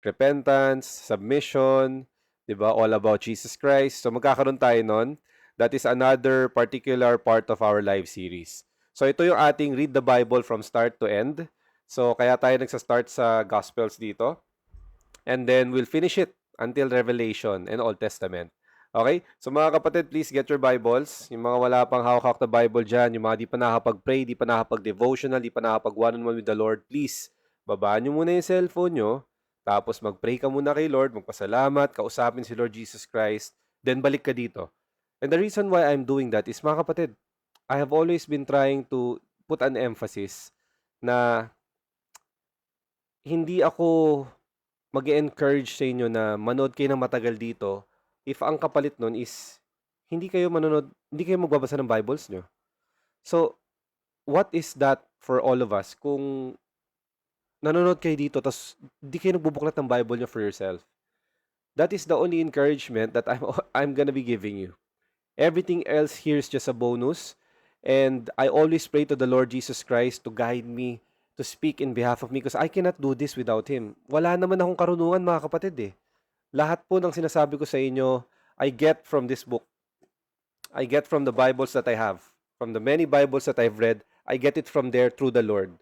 repentance, submission, 'di ba? All about Jesus Christ. So magkakaroon tayo nun. That is another particular part of our live series. So ito yung ating read the Bible from start to end. So kaya tayo nagsa-start sa Gospels dito. And then we'll finish it until Revelation and Old Testament. Okay? So mga kapatid, please get your Bibles. Yung mga wala pang hawak na Bible dyan, yung mga di pa nakapag-pray, di pa nakapag-devotional, di pa nakapag one-on-one with the Lord, please, babaan nyo muna yung cellphone nyo, tapos mag-pray ka muna kay Lord, magpasalamat, kausapin si Lord Jesus Christ, then balik ka dito. And the reason why I'm doing that is, mga kapatid, I have always been trying to put an emphasis na hindi ako mag-encourage sa inyo na manood kayo ng matagal dito if ang kapalit nun is hindi kayo magbabasa ng Bibles nyo. So, what is that for all of us kung nanonood kayo dito tapos hindi kayo nagbubuklat ng Bible nyo for yourself? That is the only encouragement that I'm gonna be giving you. Everything else here is just a bonus. And I always pray to the Lord Jesus Christ to guide me, to speak in behalf of me because I cannot do this without Him. Wala naman akong karunungan mga kapatid eh. Lahat po ng sinasabi ko sa inyo, I get from this book. I get from the Bibles that I have. From the many Bibles that I've read, I get it from there through the Lord.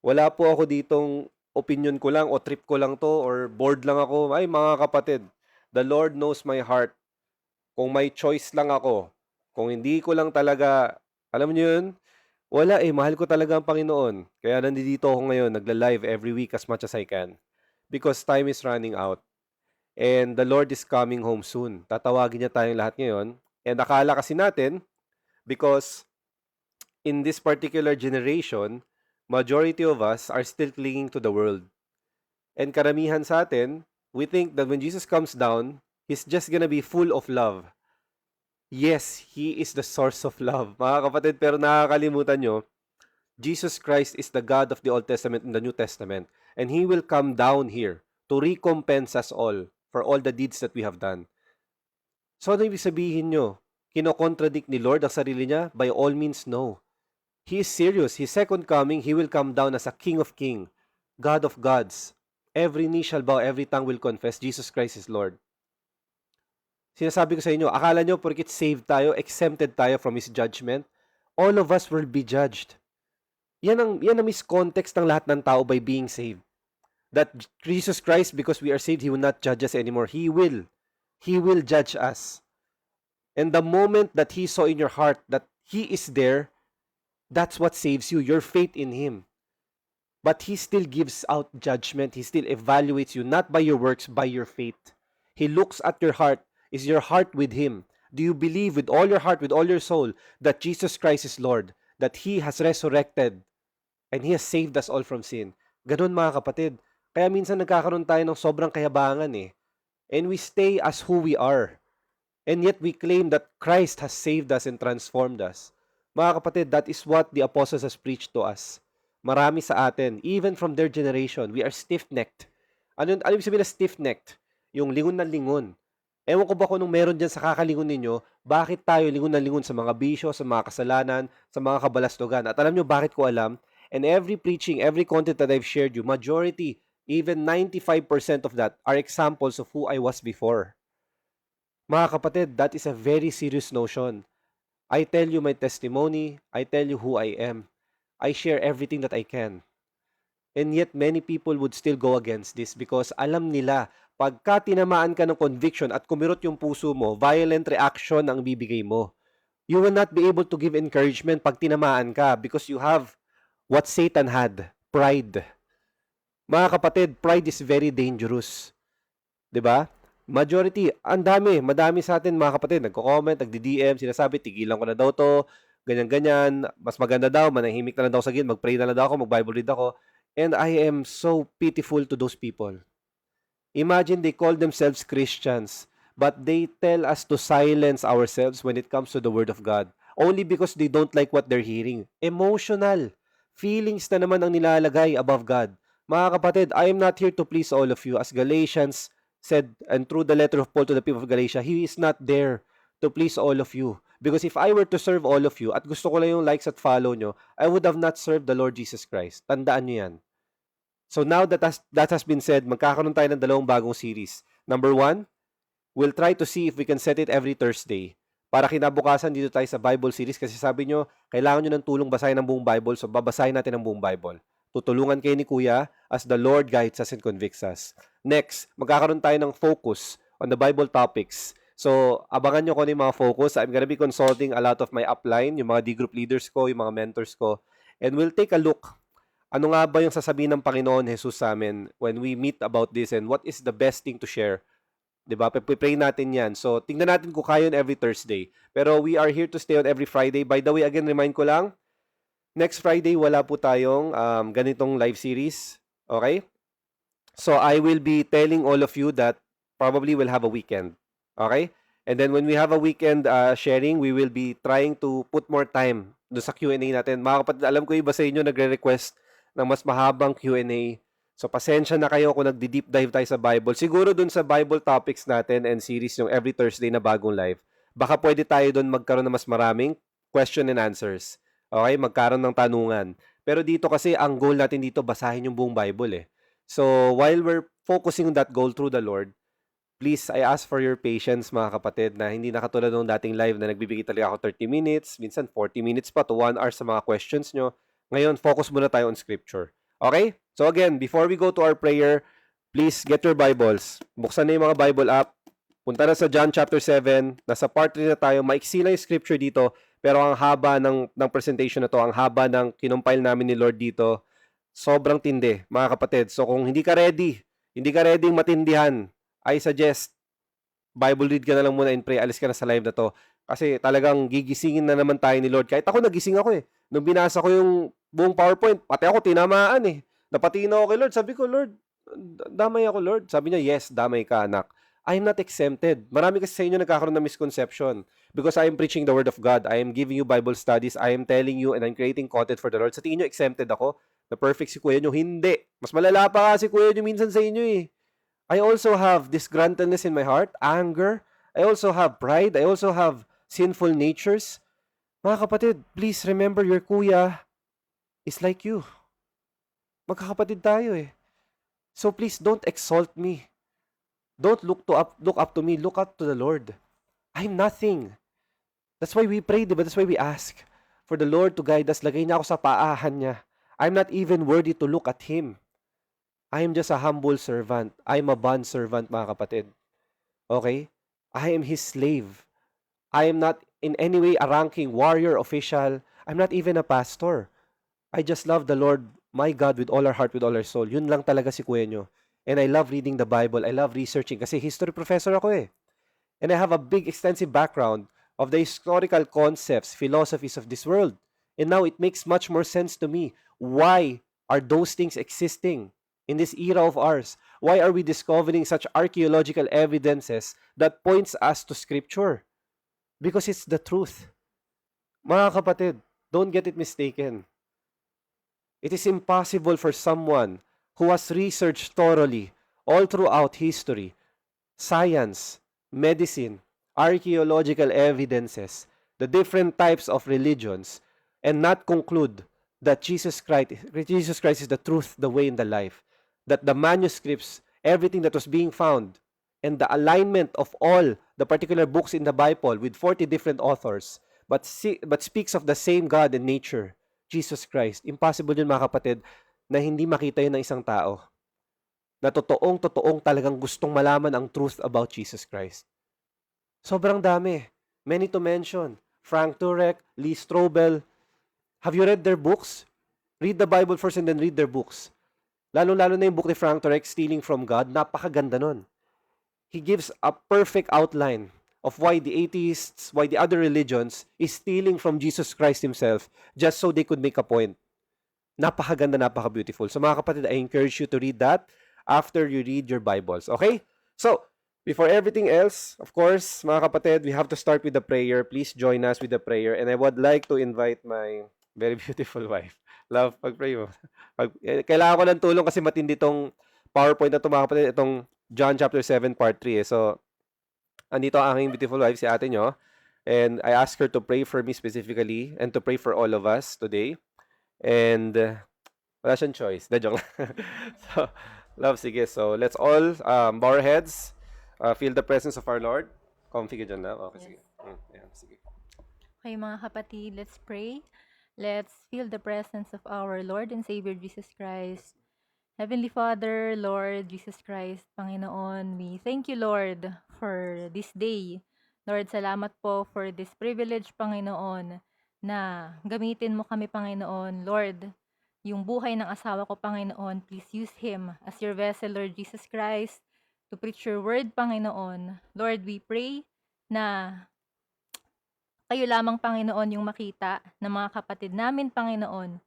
Wala po ako ditong opinion ko lang o trip ko lang to or bored lang ako. Ay mga kapatid, the Lord knows my heart. Kung may choice lang ako, kung hindi ko lang talaga, alam niyo yun, wala eh, mahal ko talaga ang Panginoon. Kaya nandito ako ngayon, nagla-live every week as much as I can. Because time is running out. And the Lord is coming home soon. Tatawagin niya tayong lahat ngayon. And akala kasi natin, because in this particular generation, majority of us are still clinging to the world. And karamihan sa atin, we think that when Jesus comes down, He's just gonna be full of love. Yes, He is the source of love. Mga kapatid, pero nakakalimutan nyo, Jesus Christ is the God of the Old Testament and the New Testament. And He will come down here to recompense us all for all the deeds that we have done. So ano ibig sabihin nyo? Kino-contradict ni Lord ang sarili niya? By all means, no. He is serious. His second coming, He will come down as a King of Kings, God of gods. Every knee shall bow, every tongue will confess Jesus Christ is Lord. Sinasabi ko sa inyo, akala nyo porkit saved tayo, exempted tayo from His judgment, all of us will be judged. Yan ang miscontext ng lahat ng tao by being saved. That Jesus Christ, because we are saved, He will not judge us anymore. He will. He will judge us. And the moment that He saw in your heart that He is there, that's what saves you, your faith in Him. But He still gives out judgment. He still evaluates you, not by your works, by your faith. He looks at your heart. Is your heart with Him? Do you believe with all your heart, with all your soul, that Jesus Christ is Lord, that He has resurrected, and He has saved us all from sin? Ganun mga kapatid. Kaya minsan nagkakaroon tayo ng sobrang kayabangan eh. And we stay as who we are. And yet we claim that Christ has saved us and transformed us. Mga kapatid, that is what the apostles has preached to us. Marami sa atin, even from their generation, we are stiff-necked. Ano ibig sabihin na stiff-necked? Yung lingon na lingon. Ewan ko ba kung nung meron dyan sa kakalingon ninyo, bakit tayo lingon na lingon sa mga bisyo, sa mga kasalanan, sa mga kabalastugan. At alam nyo bakit ko alam? And every preaching, every content that I've shared you, majority, even 95% of that are examples of who I was before. Mga kapatid, that is a very serious notion. I tell you my testimony, I tell you who I am. I share everything that I can. And yet many people would still go against this because alam nila, pagka tinamaan ka ng conviction at kumirot yung puso mo, violent reaction ang bibigay mo. You will not be able to give encouragement pag tinamaan ka because you have what Satan had, pride. Mga kapatid, pride is very dangerous. 'Di ba? Majority, madami sa atin mga kapatid, nagko-comment, nagdi-DM, sinasabi, tigilan ko na daw to, ganyan-ganyan, mas maganda daw, manahimik na lang daw sa gilid, mag-pray na lang daw ako, mag-Bible read ako. And I am so pitiful to those people. Imagine they call themselves Christians, but they tell us to silence ourselves when it comes to the Word of God. Only because they don't like what they're hearing. Emotional. Feelings na naman ang nilalagay above God. Mga kapatid, I am not here to please all of you. As Galatians said, and through the letter of Paul to the people of Galatia, He is not there to please all of you. Because if I were to serve all of you, at gusto ko lang yung likes at follow nyo, I would have not served the Lord Jesus Christ. Tandaan nyo yan. So now that has been said, magkakaroon tayo ng dalawang bagong series. Number 1, we'll try to see if we can set it every Thursday. Para kinabukasan dito tayo sa Bible series kasi sabi nyo, kailangan nyo ng tulong basahin ang buong Bible, so babasahin natin ang buong Bible. Tutulungan kayo ni Kuya as the Lord guides us and convicts us. Next, magkakaroon tayo ng focus on the Bible topics. So, abangan nyo ko yung mga focus. I'm gonna be consulting a lot of my upline, yung mga D-group leaders ko, yung mga mentors ko. And we'll take a look. Ano nga ba yung sasabihin ng Panginoon Jesus sa amin when we meet about this and what is the best thing to share? Diba? Pray natin yan. So, tingnan natin kung kaya yun every Thursday. Pero we are here to stay on every Friday. By the way, again, remind ko lang, next Friday, wala po tayong ganitong live series. Okay? So, I will be telling all of you that probably we'll have a weekend. Okay? And then when we have a weekend sharing, we will be trying to put more time do sa Q&A natin. Mga kapatid, alam ko iba sa inyo nagre-request ng mas mahabang Q&A. So, pasensya na kayo kung nagdi-deep dive tayo sa Bible. Siguro dun sa Bible topics natin and series yung every Thursday na bagong live, baka pwede tayo dun magkaroon ng mas maraming question and answers. Okay? Magkaroon ng tanungan. Pero dito kasi, ang goal natin dito, basahin yung buong Bible eh. So, while we're focusing on that goal through the Lord, please, I ask for your patience mga kapatid na hindi na katulad ng dating live na nagbibigay talaga ako 30 minutes, minsan 40 minutes pa to 1 hour sa mga questions nyo. Ngayon, focus muna tayo on Scripture. Okay? So again, before we go to our prayer, please get your Bibles. Buksan na yung mga Bible app. Punta na sa John chapter 7. Nasa part 3 na tayo. Maiksi lang yung Scripture dito, pero ang haba ng presentation na to, ang haba ng kinumpile namin ni Lord dito, sobrang tindi, mga kapatid. So kung hindi ka ready matindihan, I suggest Bible read ka na lang muna and pray. Alis ka na sa live na to. Kasi talagang gigisingin na naman tayo ni Lord. Kahit ako nagising ako eh. Nung binasa ko yung buong PowerPoint, pati ako tinamaan eh. Napatingin ako kay Lord. Sabi ko, Lord, damay ako, Lord. Sabi niya, yes, damay ka, anak. I am not exempted. Marami kasi sa inyo nagkakaroon ng misconception. Because I am preaching the Word of God. I am giving you Bible studies. I am telling you and I'm creating content for the Lord. Sa tingin nyo, exempted ako? Na perfect si Kuya nyo? Hindi. Mas malala pa nga si Kuya nyo minsan sa inyo eh. I also have disgruntledness in my heart, anger. I also have pride. I also have sinful natures. Mga kapatid, please remember your kuya is like you. Magkakapatid tayo eh. So please don't exalt me. Don't look up to me. Look up to the Lord. I'm nothing. That's why we pray, diba? That's why we ask for the Lord to guide us. Lagay niya ako sa paahan niya. I'm not even worthy to look at Him. I am just a humble servant. I am a bond servant, mga kapatid. Okay? I am His slave. I am not in any way a ranking warrior, official. I'm not even a pastor. I just love the Lord, my God, with all our heart, with all our soul. Yun lang talaga si Kuya nyo. And I love reading the Bible. I love researching kasi history professor ako eh. And I have a big, extensive background of the historical concepts, philosophies of this world. And now it makes much more sense to me. Why are those things existing in this era of ours? Why are we discovering such archaeological evidences that points us to Scripture? Because it's the truth. Mga kapatid, don't get it mistaken. It is impossible for someone who has researched thoroughly all throughout history, science, medicine, archaeological evidences, the different types of religions, and not conclude that Jesus Christ is the truth, the way, and the life. That the manuscripts, everything that was being found, and the alignment of all the particular books in the Bible with 40 different authors, but speaks of the same God and nature, Jesus Christ. Impossible yun, mga kapatid, na hindi makita yun ng isang tao. Na totoong talagang gustong malaman ang truth about Jesus Christ. Sobrang dami. Many to mention. Frank Turek, Lee Strobel. Have you read their books? Read the Bible first and then read their books. Lalo-lalo na yung book ni Frank Turek, Stealing from God. Napakaganda nun. He gives a perfect outline of why the atheists, why the other religions is stealing from Jesus Christ Himself just so they could make a point. Napakaganda, napaka-beautiful. So mga kapatid, I encourage you to read that after you read your Bibles. Okay? So, before everything else, of course, mga kapatid, we have to start with the prayer. Please join us with the prayer. And I would like to invite my very beautiful wife. Love, pag-pray mo. Kailangan ko ng tulong kasi matindi tong PowerPoint na ito, mga kapatid. Itong John chapter 7 part 3 eh. So, andito ang aking beautiful wife, si ate nyo. And I ask her to pray for me specifically and to pray for all of us today. And Wala siyang choice. De, joke lang. So, love, sige. So, let's all bow our heads. Feel the presence of our Lord. Comfy ka dyan, love. Okay, sige. Ayan, sige. Okay, mga kapatid, let's pray. Let's feel the presence of our Lord and Savior Jesus Christ. Heavenly Father, Lord Jesus Christ, Panginoon, we thank you, Lord, for this day. Lord, salamat po for this privilege, Panginoon, na gamitin mo kami, Panginoon. Lord, yung buhay ng asawa ko, Panginoon, please use him as your vessel, Lord Jesus Christ, to preach your word, Panginoon. Lord, we pray na kayo lamang, Panginoon, yung makita ng mga kapatid namin, Panginoon,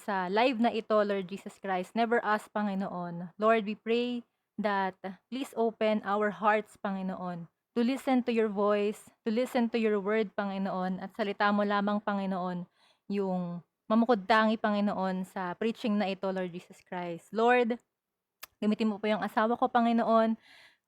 sa live na ito, Lord Jesus Christ. Never us, Panginoon. Lord, we pray that please open our hearts, Panginoon, to listen to your voice, to listen to your word, Panginoon, at salita mo lamang, Panginoon, yung mamukod-tangi, Panginoon, sa preaching na ito, Lord Jesus Christ. Lord, gamitin mo po yung asawa ko, Panginoon,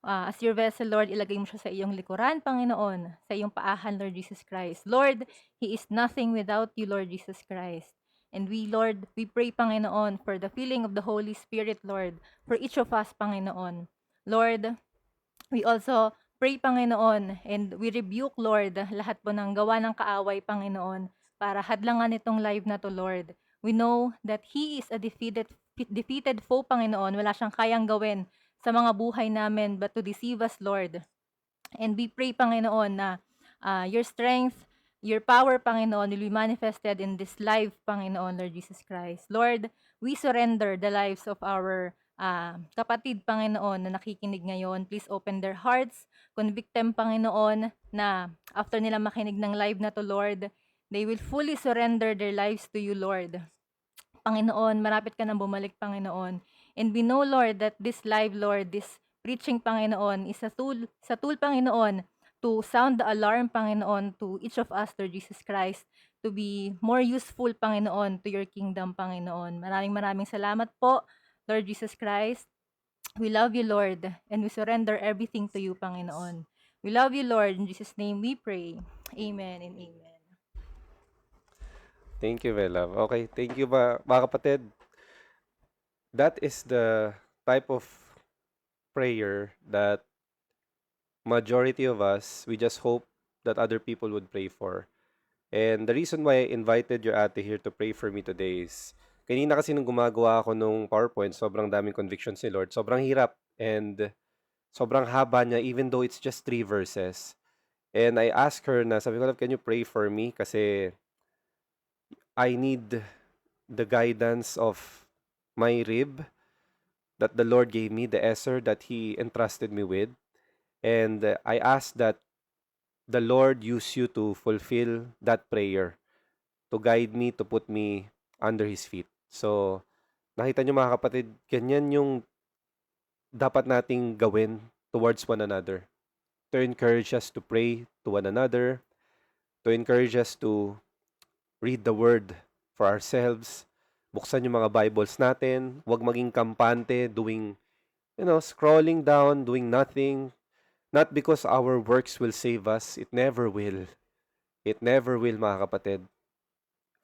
as your vessel, Lord, ilagay mo siya sa iyong likuran, Panginoon, sa iyong paahan, Lord Jesus Christ. Lord, He is nothing without you, Lord Jesus Christ. And we, Lord, we pray, Panginoon, for the filling of the Holy Spirit, Lord, for each of us, Panginoon. Lord, we also pray, Panginoon, and we rebuke, Lord, lahat po ng gawa ng kaaway, Panginoon, para hadlangan itong live na to, Lord. We know that He is a defeated foe, Panginoon. Wala siyang kayang gawin sa mga buhay namin but to deceive us, Lord. And we pray, Panginoon, na your strength, your power, Panginoon, will be manifested in this life, Panginoon, Lord Jesus Christ. Lord, we surrender the lives of our kapatid, Panginoon, na nakikinig ngayon. Please open their hearts, convict them, Panginoon, na after nila makinig ng live na to, Lord, they will fully surrender their lives to you, Lord. Panginoon, marapit ka nang bumalik, Panginoon. And we know, Lord, that this live, Lord, this preaching, Panginoon, is sa tool, Panginoon, to sound the alarm, Panginoon, to each of us, Lord Jesus Christ, to be more useful, Panginoon, to your kingdom, Panginoon. Maraming salamat po, Lord Jesus Christ. We love you, Lord, and we surrender everything to you, Panginoon. We love you, Lord. In Jesus' name we pray. Amen and amen. Thank you, Bella. Okay, thank you mga kapatid. That is the type of prayer that majority of us, we just hope that other people would pray for. And the reason why I invited your ate here to pray for me today is, kanina kasi nung gumagawa ako nung PowerPoint, sobrang daming convictions ni Lord. Sobrang hirap and sobrang haba niya even though it's just 3 verses. And I asked her na, sabi ko, "Love, can you pray for me? Kasi I need the guidance of my rib that the Lord gave me, the Eser that He entrusted me with. And I ask that the Lord use you to fulfill that prayer, to guide me, to put me under His feet." So, nakita nyo mga kapatid, ganyan yung dapat nating gawin towards one another. To encourage us to pray to one another, to encourage us to read the Word for ourselves. Buksan yung mga Bibles natin. Huwag maging kampante, doing, scrolling down, doing nothing. Not because our works will save us. It never will. It never will, mga kapatid.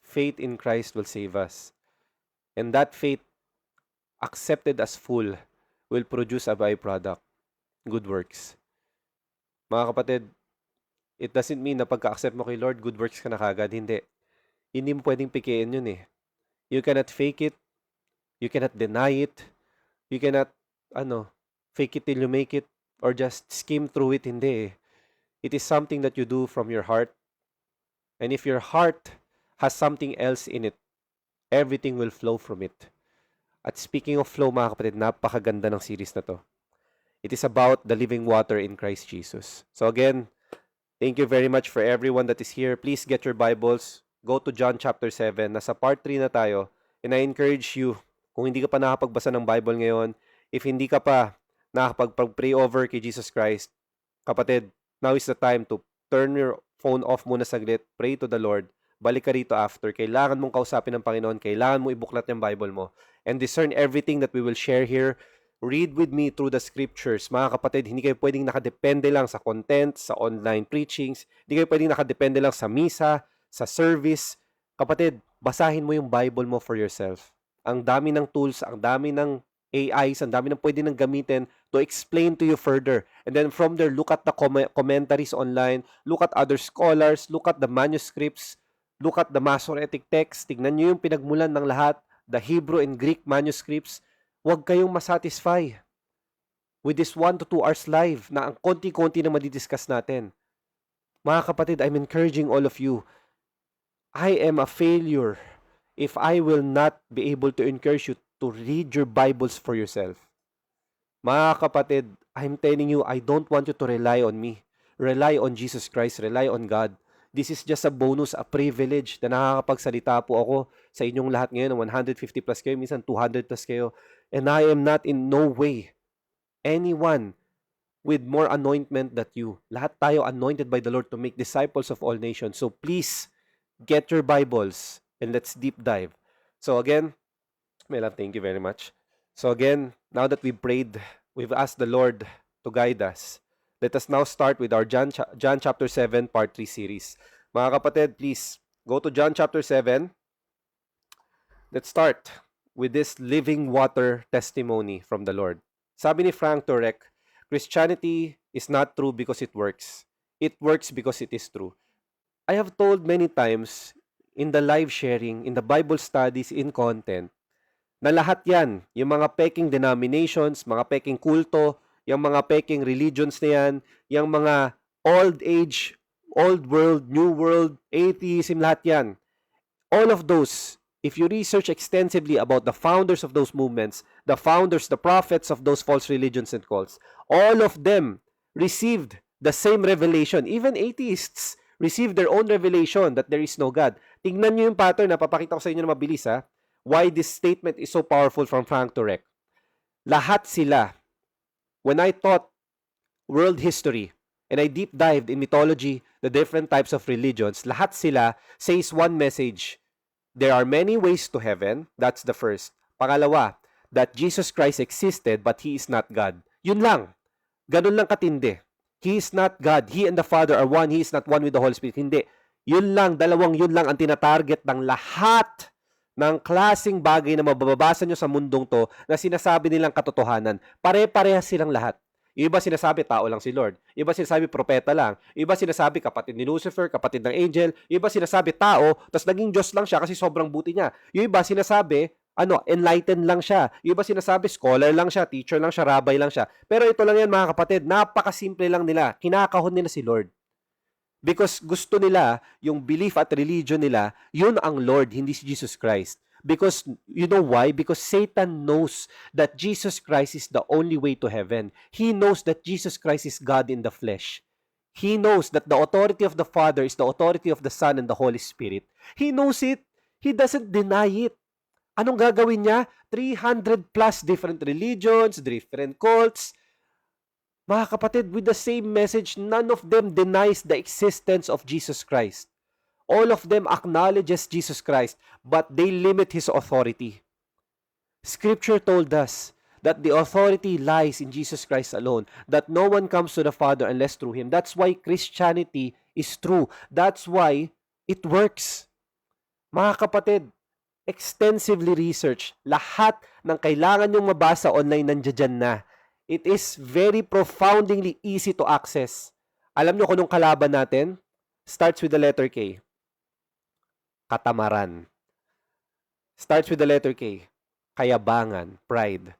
Faith in Christ will save us. And that faith, accepted as full, will produce a byproduct, good works. Mga kapatid, it doesn't mean na pagka-accept mo kay Lord, good works ka na kagad. Hindi. Hindi mo pwedeng pikiin yun eh. You cannot fake it. You cannot deny it. You cannot, fake it till you make it or just skim through it. Hindi eh. It is something that you do from your heart. And if your heart has something else in it, everything will flow from it. At speaking of flow, mga kapatid, napakaganda ng series na to. It is about the living water in Christ Jesus. So again, thank you very much for everyone that is here. Please get your Bibles. Go to John chapter 7. Nasa part 3 na tayo. And I encourage you, kung hindi ka pa nakapagbasa ng Bible ngayon, if hindi ka pa nakapag-pray over kay Jesus Christ, kapatid, now is the time to turn your phone off muna saglit, pray to the Lord, balik ka rito after. Kailangan mong kausapin ng Panginoon, kailangan mo ibuklat yung Bible mo, and discern everything that we will share here. Read with me through the scriptures. Mga kapatid, hindi kayo pwedeng nakadepende lang sa content, sa online preachings. Hindi kayo pwedeng nakadepende lang sa misa, sa service. Kapatid, basahin mo yung Bible mo for yourself. Ang dami ng tools, ang dami ng AIs, ang dami ng pwede nang gamitin to explain to you further. And then from there, look at the commentaries online, look at other scholars, look at the manuscripts, look at the Masoretic text. Tignan nyo yung pinagmulan ng lahat, the Hebrew and Greek manuscripts. Huwag kayong masatisfy with this 1 to 2 hours live na ang konti-konti na madidiscuss natin. Mga kapatid, I'm encouraging all of you. I am a failure if I will not be able to encourage you to read your Bibles for yourself. Mga kapatid, I'm telling you, I don't want you to rely on me. Rely on Jesus Christ, rely on God. This is just a bonus, a privilege na nakakapagsalita po ako sa inyong lahat ngayon ng 150 plus kayo, minsan 200 plus kayo. And I am not in no way anyone with more anointment than you. Lahat tayo anointed by the Lord to make disciples of all nations. So please, get your Bibles and let's deep dive. So again, Mela, thank you very much. So again, now that we've prayed, we've asked the Lord to guide us. Let us now start with our John chapter 7 part 3 series. Mga kapatid, please go to John chapter 7. Let's start with this living water testimony from the Lord. Sabi ni Frank Turek, Christianity is not true because it works. It works because it is true. I have told many times in the live sharing, in the Bible studies, in content, na lahat yan, yung mga peking denominations, mga peking kulto, yung mga peking religions na yan, yung mga old age, old world, new world, atheism, lahat yan. All of those, if you research extensively about the founders of those movements, the founders, the prophets of those false religions and cults, all of them received the same revelation. Even atheists received their own revelation that there is no God. Tingnan nyo yung pattern na papakita ko sa inyo na mabilis ha. Why this statement is so powerful from Frank Turek. Lahat sila, when I taught world history and I deep dived in mythology, the different types of religions, lahat sila says one message. There are many ways to heaven. That's the first. Pangalawa, that Jesus Christ existed but He is not God. Yun lang. Ganun lang katindi. He is not God. He and the Father are one. He is not one with the Holy Spirit. Hindi. Yun lang, dalawang yun lang ang tinatarget ng lahat ng klaseng bagay na mababasa nyo sa mundong to na sinasabi nilang katotohanan. Pare-parehas silang lahat. Yung iba sinasabi, tao lang si Lord. Yung iba sinasabi, propeta lang. Yung iba sinasabi, kapatid ni Lucifer, kapatid ng angel. Yung iba sinasabi, tao, tas naging Diyos lang siya kasi sobrang buti niya. Yung iba sinasabi, enlightened lang siya. Yung iba sinasabi, scholar lang siya, teacher lang siya, rabbi lang siya. Pero ito lang yan mga kapatid, napakasimple lang nila. Kinakahon nila si Lord. Because gusto nila, yung belief at religion nila, yun ang Lord, hindi si Jesus Christ. Because, you know why? Because Satan knows that Jesus Christ is the only way to heaven. He knows that Jesus Christ is God in the flesh. He knows that the authority of the Father is the authority of the Son and the Holy Spirit. He knows it. He doesn't deny it. Anong gagawin niya? 300 plus different religions, different cults. Mga kapatid, with the same message, none of them denies the existence of Jesus Christ. All of them acknowledges Jesus Christ, but they limit His authority. Scripture told us that the authority lies in Jesus Christ alone, that no one comes to the Father unless through Him. That's why Christianity is true. That's why it works. Mga kapatid, extensively research. Lahat ng kailangan nyong mabasa online nandiyan na. It is very profoundly easy to access. Alam nyo kung anong kalaban natin? Starts with the letter K. Katamaran. Starts with the letter K. Kayabangan, pride.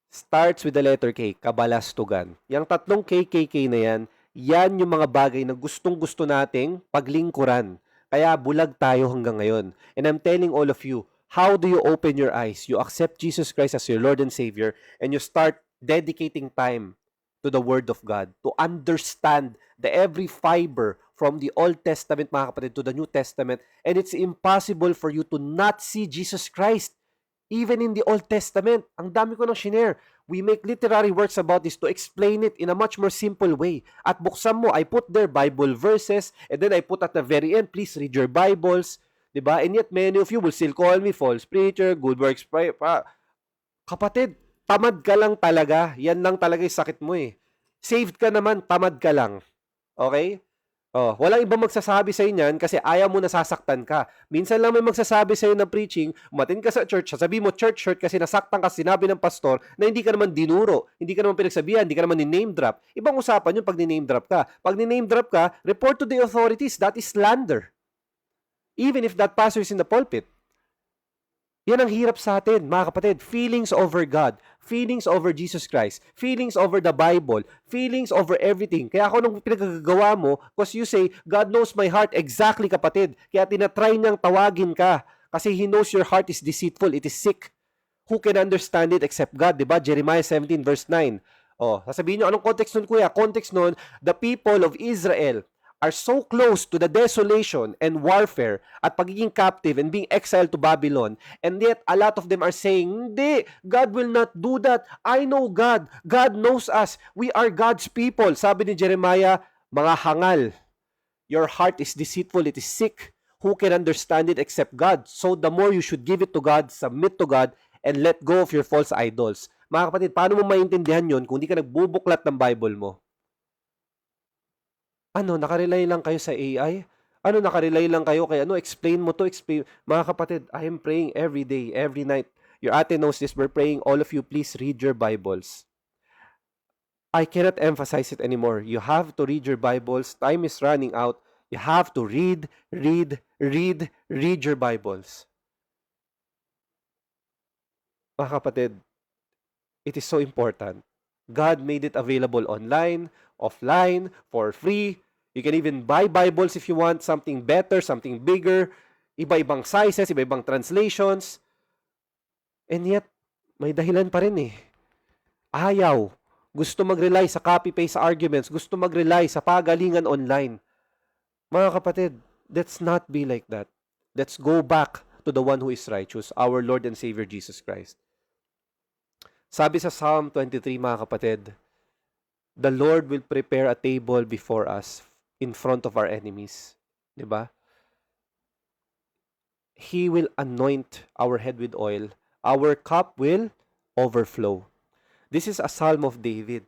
Starts with the letter K, kabalastugan. Yang tatlong KKK na yan, yan yung mga bagay na gustong-gusto nating paglingkuran. Kaya bulag tayo hanggang ngayon. And I'm telling all of you, how do you open your eyes? You accept Jesus Christ as your Lord and Savior, and you start dedicating time to the Word of God, to understand the every fiber from the Old Testament, mga kapatid, to the New Testament. And it's impossible for you to not see Jesus Christ. Even in the Old Testament, ang dami ko nang shinare. We make literary works about this to explain it in a much more simple way. At buksan mo, I put there Bible verses, and then I put at the very end, please read your Bibles. Diba? And yet, many of you will still call me false preacher, good works. Kapatid, tamad ka lang talaga. Yan lang talaga yung sakit mo eh. Saved ka naman, tamad ka lang. Okay? Oh, walang ibang magsasabi sa niyan kasi ayaw mo nasasaktan ka. Minsan lang may magsasabi sa ng preaching, umattend ka sa church, sasabihin mo church hurt kasi nasaktan ka sinabi ng pastor na hindi ka naman dinuro, hindi ka naman pinagsabihan, hindi ka naman ni-name drop. Ibang usapan yun pag ni-name drop ka. Pag ni-name drop ka, report to the authorities. That is slander. Even if that pastor is in the pulpit. Yan ang hirap sa atin, mga kapatid. Feelings over God, feelings over Jesus Christ, feelings over the Bible, feelings over everything. Kaya ako nung pinagagawa mo, because you say, God knows my heart. Exactly, kapatid. Kaya tinatry niyang tawagin ka. Kasi He knows your heart is deceitful, it is sick. Who can understand it except God? Diba? Jeremiah 17 verse 9. Oh, sasabihin niyo, anong context nun, kuya? Context nun, the people of Israel are so close to the desolation and warfare at pagiging captive and being exiled to Babylon. And yet, a lot of them are saying, hindi, God will not do that. I know God. God knows us. We are God's people. Sabi ni Jeremiah, mga hangal, your heart is deceitful, it is sick. Who can understand it except God? So the more you should give it to God, submit to God, and let go of your false idols. Mga kapatid, paano mo maintindihan yun kung di ka nagbubuklat ng Bible mo? Ano, nakarely lang kayo sa AI? Ano, nakarely lang kayo kay ano, explain mo to, explain. Mga kapatid, I am praying every day, every night. Your ate knows this, we're praying, all of you, please read your Bibles. I cannot emphasize it anymore. You have to read your Bibles. Time is running out. You have to read your Bibles. Mga kapatid, it is so important. God made it available online, offline, for free. You can even buy Bibles if you want something better, something bigger, iba-ibang sizes, iba-ibang translations. And yet, may dahilan pa rin eh. Ayaw. Gusto mag-rely sa copy-paste arguments. Gusto mag-rely sa pagalingan online. Mga kapatid, let's not be like that. Let's go back to the one who is righteous, our Lord and Savior Jesus Christ. Sabi sa Psalm 23, mga kapatid, the Lord will prepare a table before us in front of our enemies. Diba? He will anoint our head with oil. Our cup will overflow. This is a psalm of David.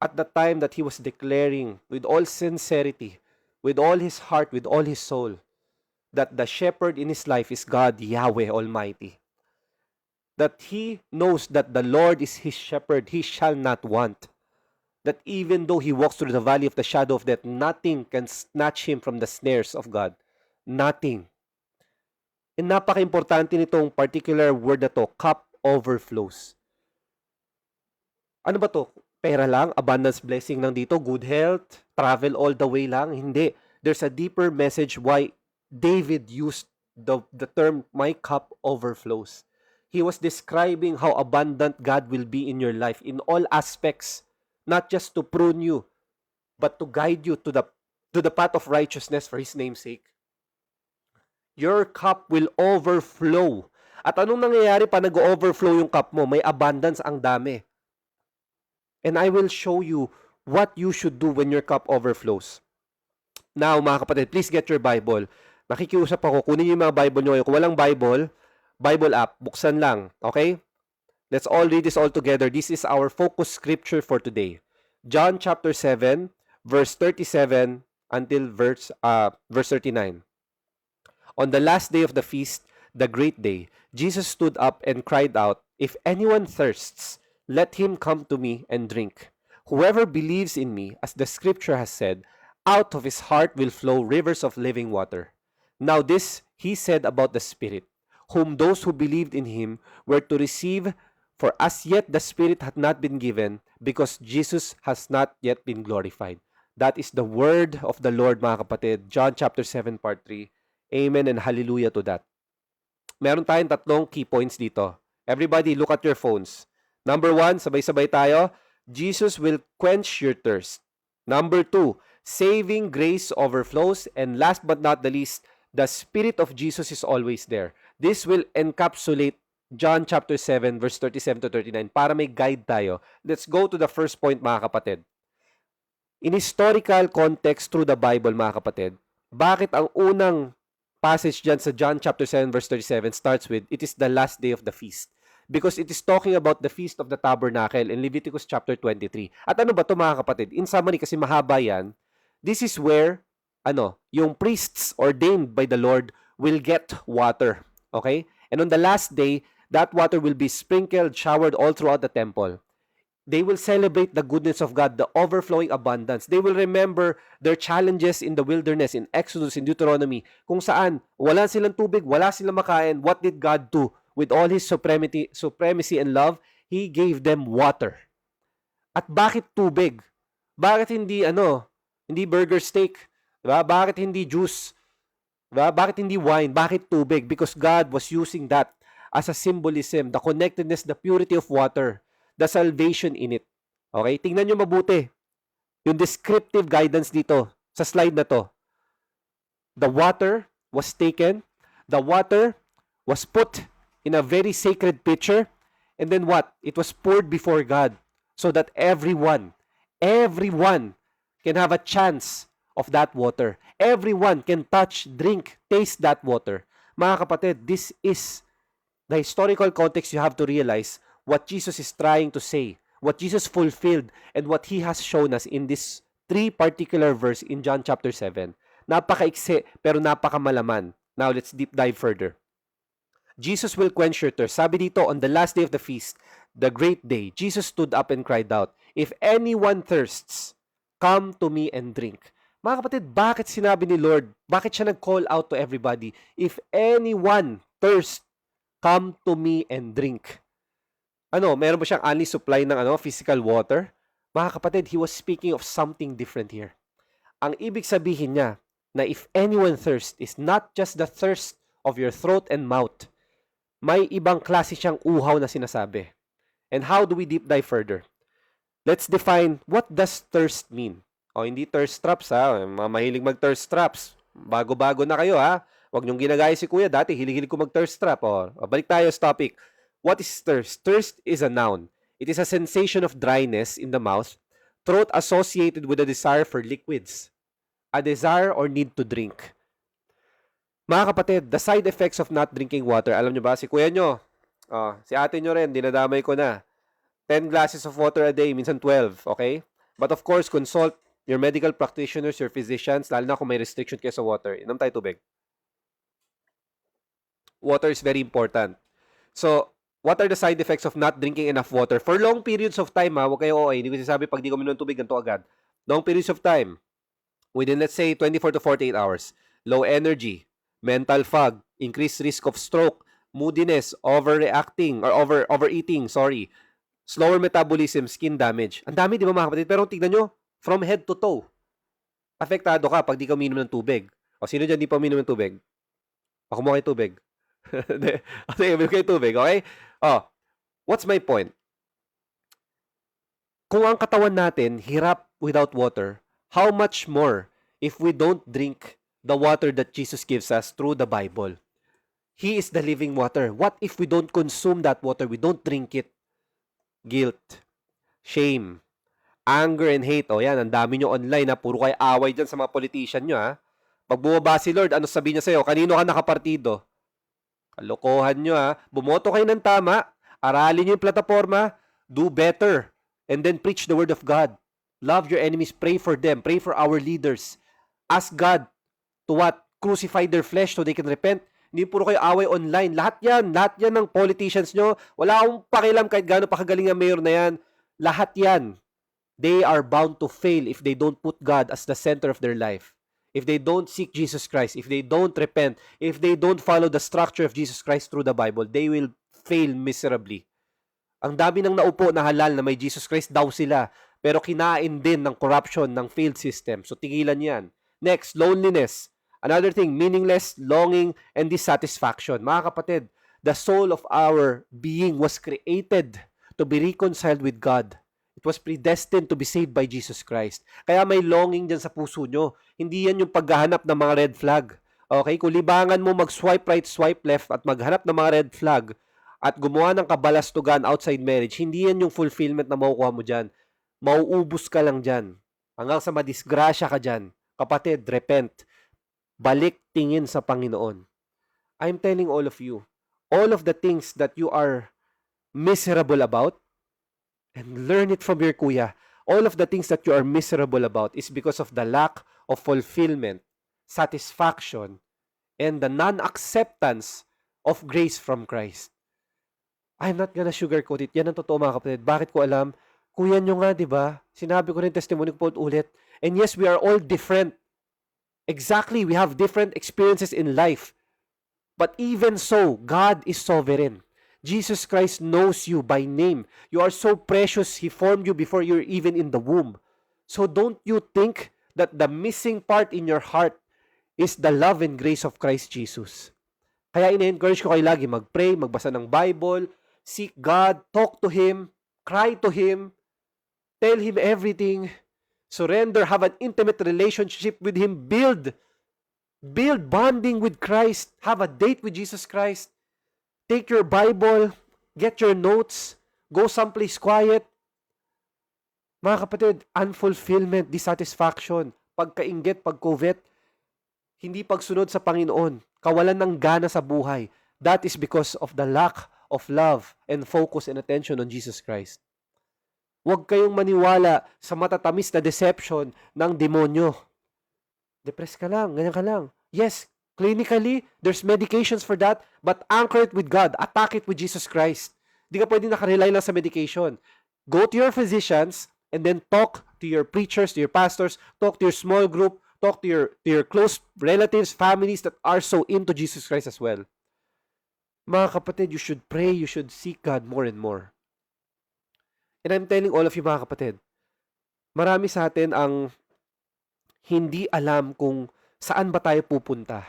At the time that he was declaring with all sincerity, with all his heart, with all his soul, that the shepherd in his life is God, Yahweh Almighty. That he knows that the Lord is his shepherd, he shall not want. That even though he walks through the valley of the shadow of death, nothing can snatch him from the snares of God. Nothing. And napaka-importante nitong particular word na to, cup overflows. Ano ba to? Pera lang? Abundance blessing lang dito? Good health? Travel all the way lang? Hindi. There's a deeper message why David used the term, my cup overflows. He was describing how abundant God will be in your life in all aspects. Not just to prune you, but to guide you to the path of righteousness for His name's sake. Your cup will overflow. At anong nangyayari pa nag-overflow yung cup mo? May abundance, ang dami. And I will show you what you should do when your cup overflows. Now, mga kapatid, please get your Bible. Nakikiusap ako, kunin niyo yung mga Bible niyo. Kung walang Bible, Bible app, buksan lang. Okay? Let's all read this all together. This is our focus scripture for today. John chapter 7, verse 37 until verse 39. On the last day of the feast, the great day, Jesus stood up and cried out, "If anyone thirsts, let him come to me and drink. Whoever believes in me, as the scripture has said, out of his heart will flow rivers of living water." Now this he said about the Spirit, whom those who believed in him were to receive. For as yet the Spirit hath not been given, because Jesus has not yet been glorified. That is the word of the Lord, mga kapatid. John chapter 7, part 3. Amen and hallelujah to that. Meron tayong tatlong key points dito. Everybody, look at your phones. Number 1, sabay-sabay tayo. Jesus will quench your thirst. Number 2, saving grace overflows. And last but not the least, the Spirit of Jesus is always there. This will encapsulate John chapter 7 verse 37 to 39 para may guide tayo. Let's go to the first point, mga kapatid. In historical context through the Bible, mga kapatid, bakit ang unang passage dyan sa John chapter 7 verse 37 starts with, it is the last day of the feast. Because it is talking about the Feast of the Tabernacle in Leviticus chapter 23. At ano ba ito, mga kapatid? In summary, kasi mahaba yan, This is where, yung priests ordained by the Lord will get water. Okay? And on the last day, that water will be sprinkled, showered all throughout the temple. They will celebrate the goodness of God, the overflowing abundance. They will remember their challenges in the wilderness, in Exodus, in Deuteronomy, kung saan wala silang tubig, wala silang makain. What did God do? With all His supremacy and love, He gave them water. At bakit tubig? Bakit hindi burger steak? Diba? Bakit hindi juice? Diba? Bakit hindi wine? Bakit tubig? Because God was using that as a symbolism, the connectedness, the purity of water, the salvation in it. Okay? Tingnan nyo mabuti. Yung descriptive guidance dito sa slide na to. The water was taken. The water was put in a very sacred pitcher. And then what? It was poured before God so that everyone can have a chance of that water. Everyone can touch, drink, taste that water. Mga kapatid, this is the historical context you have to realize what Jesus is trying to say, what Jesus fulfilled, and what He has shown us in this 3 particular verse in John chapter 7. Napakaiksi pero napakamalaman. Now let's deep dive further. Jesus will quench your thirst. Sabi dito, on the last day of the feast, the great day, Jesus stood up and cried out, "If anyone thirsts, come to me and drink." Mga kapatid, bakit sinabi ni Lord? Bakit siya nag-call out to everybody? If anyone thirsts, come to me and drink. Meron ba siyang only supply ng physical water? Mga kapatid, He was speaking of something different here. Ang ibig sabihin niya na if anyone thirsts is not just the thirst of your throat and mouth. May ibang klase siyang uhaw na sinasabi. And how do we deep dive further? Let's define what does thirst mean. Hindi thirst traps ha. Mahilig mag-thirst traps. Bago-bago na kayo ha. Huwag niyong ginagaya si kuya. Dati hilig-hilig ko mag-thirst trap. Balik tayo sa topic. What is thirst? Thirst is a noun. It is a sensation of dryness in the mouth, throat associated with a desire for liquids. A desire or need to drink. Mga kapatid, the side effects of not drinking water, alam nyo ba, si kuya nyo, si ate nyo rin, dinadamay ko na. 10 glasses of water a day, minsan 12, okay? But of course, consult your medical practitioners, your physicians, lalo na kung may restriction kayo sa water. Inom tayo tubig. Water is very important. So, what are the side effects of not drinking enough water? For long periods of time, huwag kayo hindi ko sinasabi pag di ko minom ng tubig, ganito agad. Long periods of time, within let's say 24 to 48 hours, low energy, mental fog, increased risk of stroke, moodiness, overreacting, or overeating, slower metabolism, skin damage. Ang dami, di ba mga kapatid? Pero tignan nyo, from head to toe, apektado ka pag di ka uminom ng tubig. Sino dyan di pa uminom ng tubig? Kumuha kayo tubig. Uminom kayo tubig, okay? What's my point? Kung ang katawan natin hirap without water, how much more if we don't drink the water that Jesus gives us through the Bible? He is the living water. What if we don't consume that water? We don't drink it? Guilt, shame, anger and hate. Yan, ang dami nyo online ha. Puro kayo away dyan sa mga politician nyo ha. Pag bumaba si Lord, ano sabihin niya sa'yo? Kanino ka nakapartido? Kalokohan nyo ha. Bumoto kayo ng tama. Aralin nyo yung plataforma. Do better. And then preach the word of God. Love your enemies. Pray for them. Pray for our leaders. Ask God to what? Crucify their flesh so they can repent. Hindi puro kayo away online. Lahat yan ng politicians nyo. Wala akong pakialam kahit gaano pa kagaling ang mayor na yan. Lahat yan. They are bound to fail if they don't put God as the center of their life. If they don't seek Jesus Christ, if they don't repent, if they don't follow the structure of Jesus Christ through the Bible, they will fail miserably. Ang dami nang naupo na halal na may Jesus Christ daw sila, pero kinain din ng corruption ng failed system. So tigilan yan. Next, loneliness. Another thing, meaningless, longing, and dissatisfaction. Mga kapatid, the soul of our being was created to be reconciled with God. It was predestined to be saved by Jesus Christ. Kaya may longing dyan sa puso nyo. Hindi yan yung paghahanap ng mga red flag. Okay? Kung libangan mo mag-swipe right, swipe left at maghanap ng mga red flag at gumawa ng kabalastugan outside marriage, hindi yan yung fulfillment na makukuha mo dyan. Mauubos ka lang dyan. Hanggang sa madisgrasya ka dyan. Kapatid, repent. Balik tingin sa Panginoon. I'm telling all of you, all of the things that you are miserable about, and learn it from your kuya. All of the things that you are miserable about is because of the lack of fulfillment, satisfaction, and the non-acceptance of grace from Christ. I'm not gonna sugarcoat it. Yan ang totoo mga kapatid. Bakit ko alam? Kuya nyo nga, di ba? Sinabi ko rin testimony ko po ulit. And yes, we are all different. Exactly, we have different experiences in life. But even so, God is sovereign. Jesus Christ knows you by name. You are so precious. He formed you before you're even in the womb. So don't you think that the missing part in your heart is the love and grace of Christ Jesus? Kaya ina-encourage ko kayo lagi mag-pray, magbasa ng Bible, seek God, talk to Him, cry to Him, tell Him everything, surrender, have an intimate relationship with Him, build bonding with Christ, have a date with Jesus Christ, take your Bible, get your notes, go someplace quiet. Mga kapatid, unfulfillment, dissatisfaction, pagkainggit, pagcovet, hindi pagsunod sa Panginoon, kawalan ng gana sa buhay, that is because of the lack of love and focus and attention on Jesus Christ. Huwag kayong maniwala sa matatamis na deception ng demonyo. Depressed ka lang, ganyan ka lang. Yes, clinically, there's medications for that, but anchor it with God. Attack it with Jesus Christ. Hindi ka pwede nakarely lang sa medication. Go to your physicians and then talk to your preachers, to your pastors, talk to your small group, talk to your close relatives, families that are so into Jesus Christ as well. Mga kapatid, you should pray, you should seek God more and more. And I'm telling all of you mga kapatid, marami sa atin ang hindi alam kung saan ba tayo pupunta.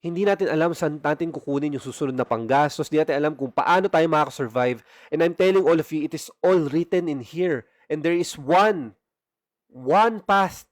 Hindi natin alam saan natin kukunin yung susunod na panggastos. Hindi natin alam kung paano tayo makakasurvive. And I'm telling all of you, it is all written in here. And there is one path,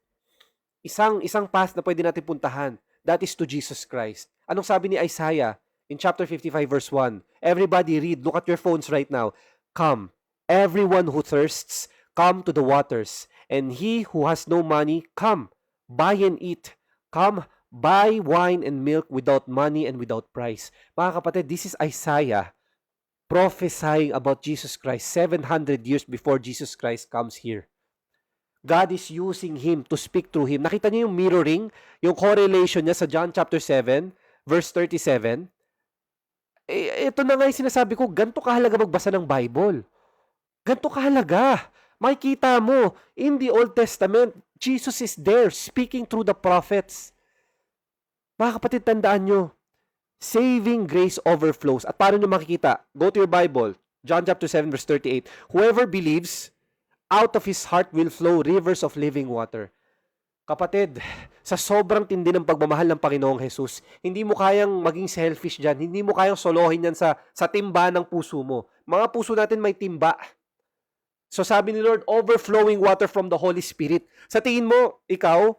isang path na pwede natin puntahan. That is to Jesus Christ. Anong sabi ni Isaiah in chapter 55 verse 1? Everybody read, look at your phones right now. Come, everyone who thirsts, come to the waters. And he who has no money, come, buy and eat. Come, buy wine and milk without money and without price. Mga kapatid, this is Isaiah prophesying about Jesus Christ 700 years before Jesus Christ comes here. God is using him to speak through him. Nakita niyo yung mirroring, yung correlation niya sa John chapter 7, verse 37? Ito na nga yung sinasabi ko, ganito kahalaga magbasa ng Bible. Ganito kahalaga. Makikita mo, in the Old Testament, Jesus is there speaking through the prophets. Mga kapatid, tandaan nyo, saving grace overflows. At paano nyo makikita? Go to your Bible, John chapter 7, verse 38. Whoever believes, out of his heart will flow rivers of living water. Kapatid, sa sobrang tindi ng pagmamahal ng Panginoong Jesus, hindi mo kayang maging selfish dyan. Hindi mo kayang solohin yan sa timba ng puso mo. Mga puso natin may timba. So sabi ni Lord, overflowing water from the Holy Spirit. Sa tingin mo, ikaw,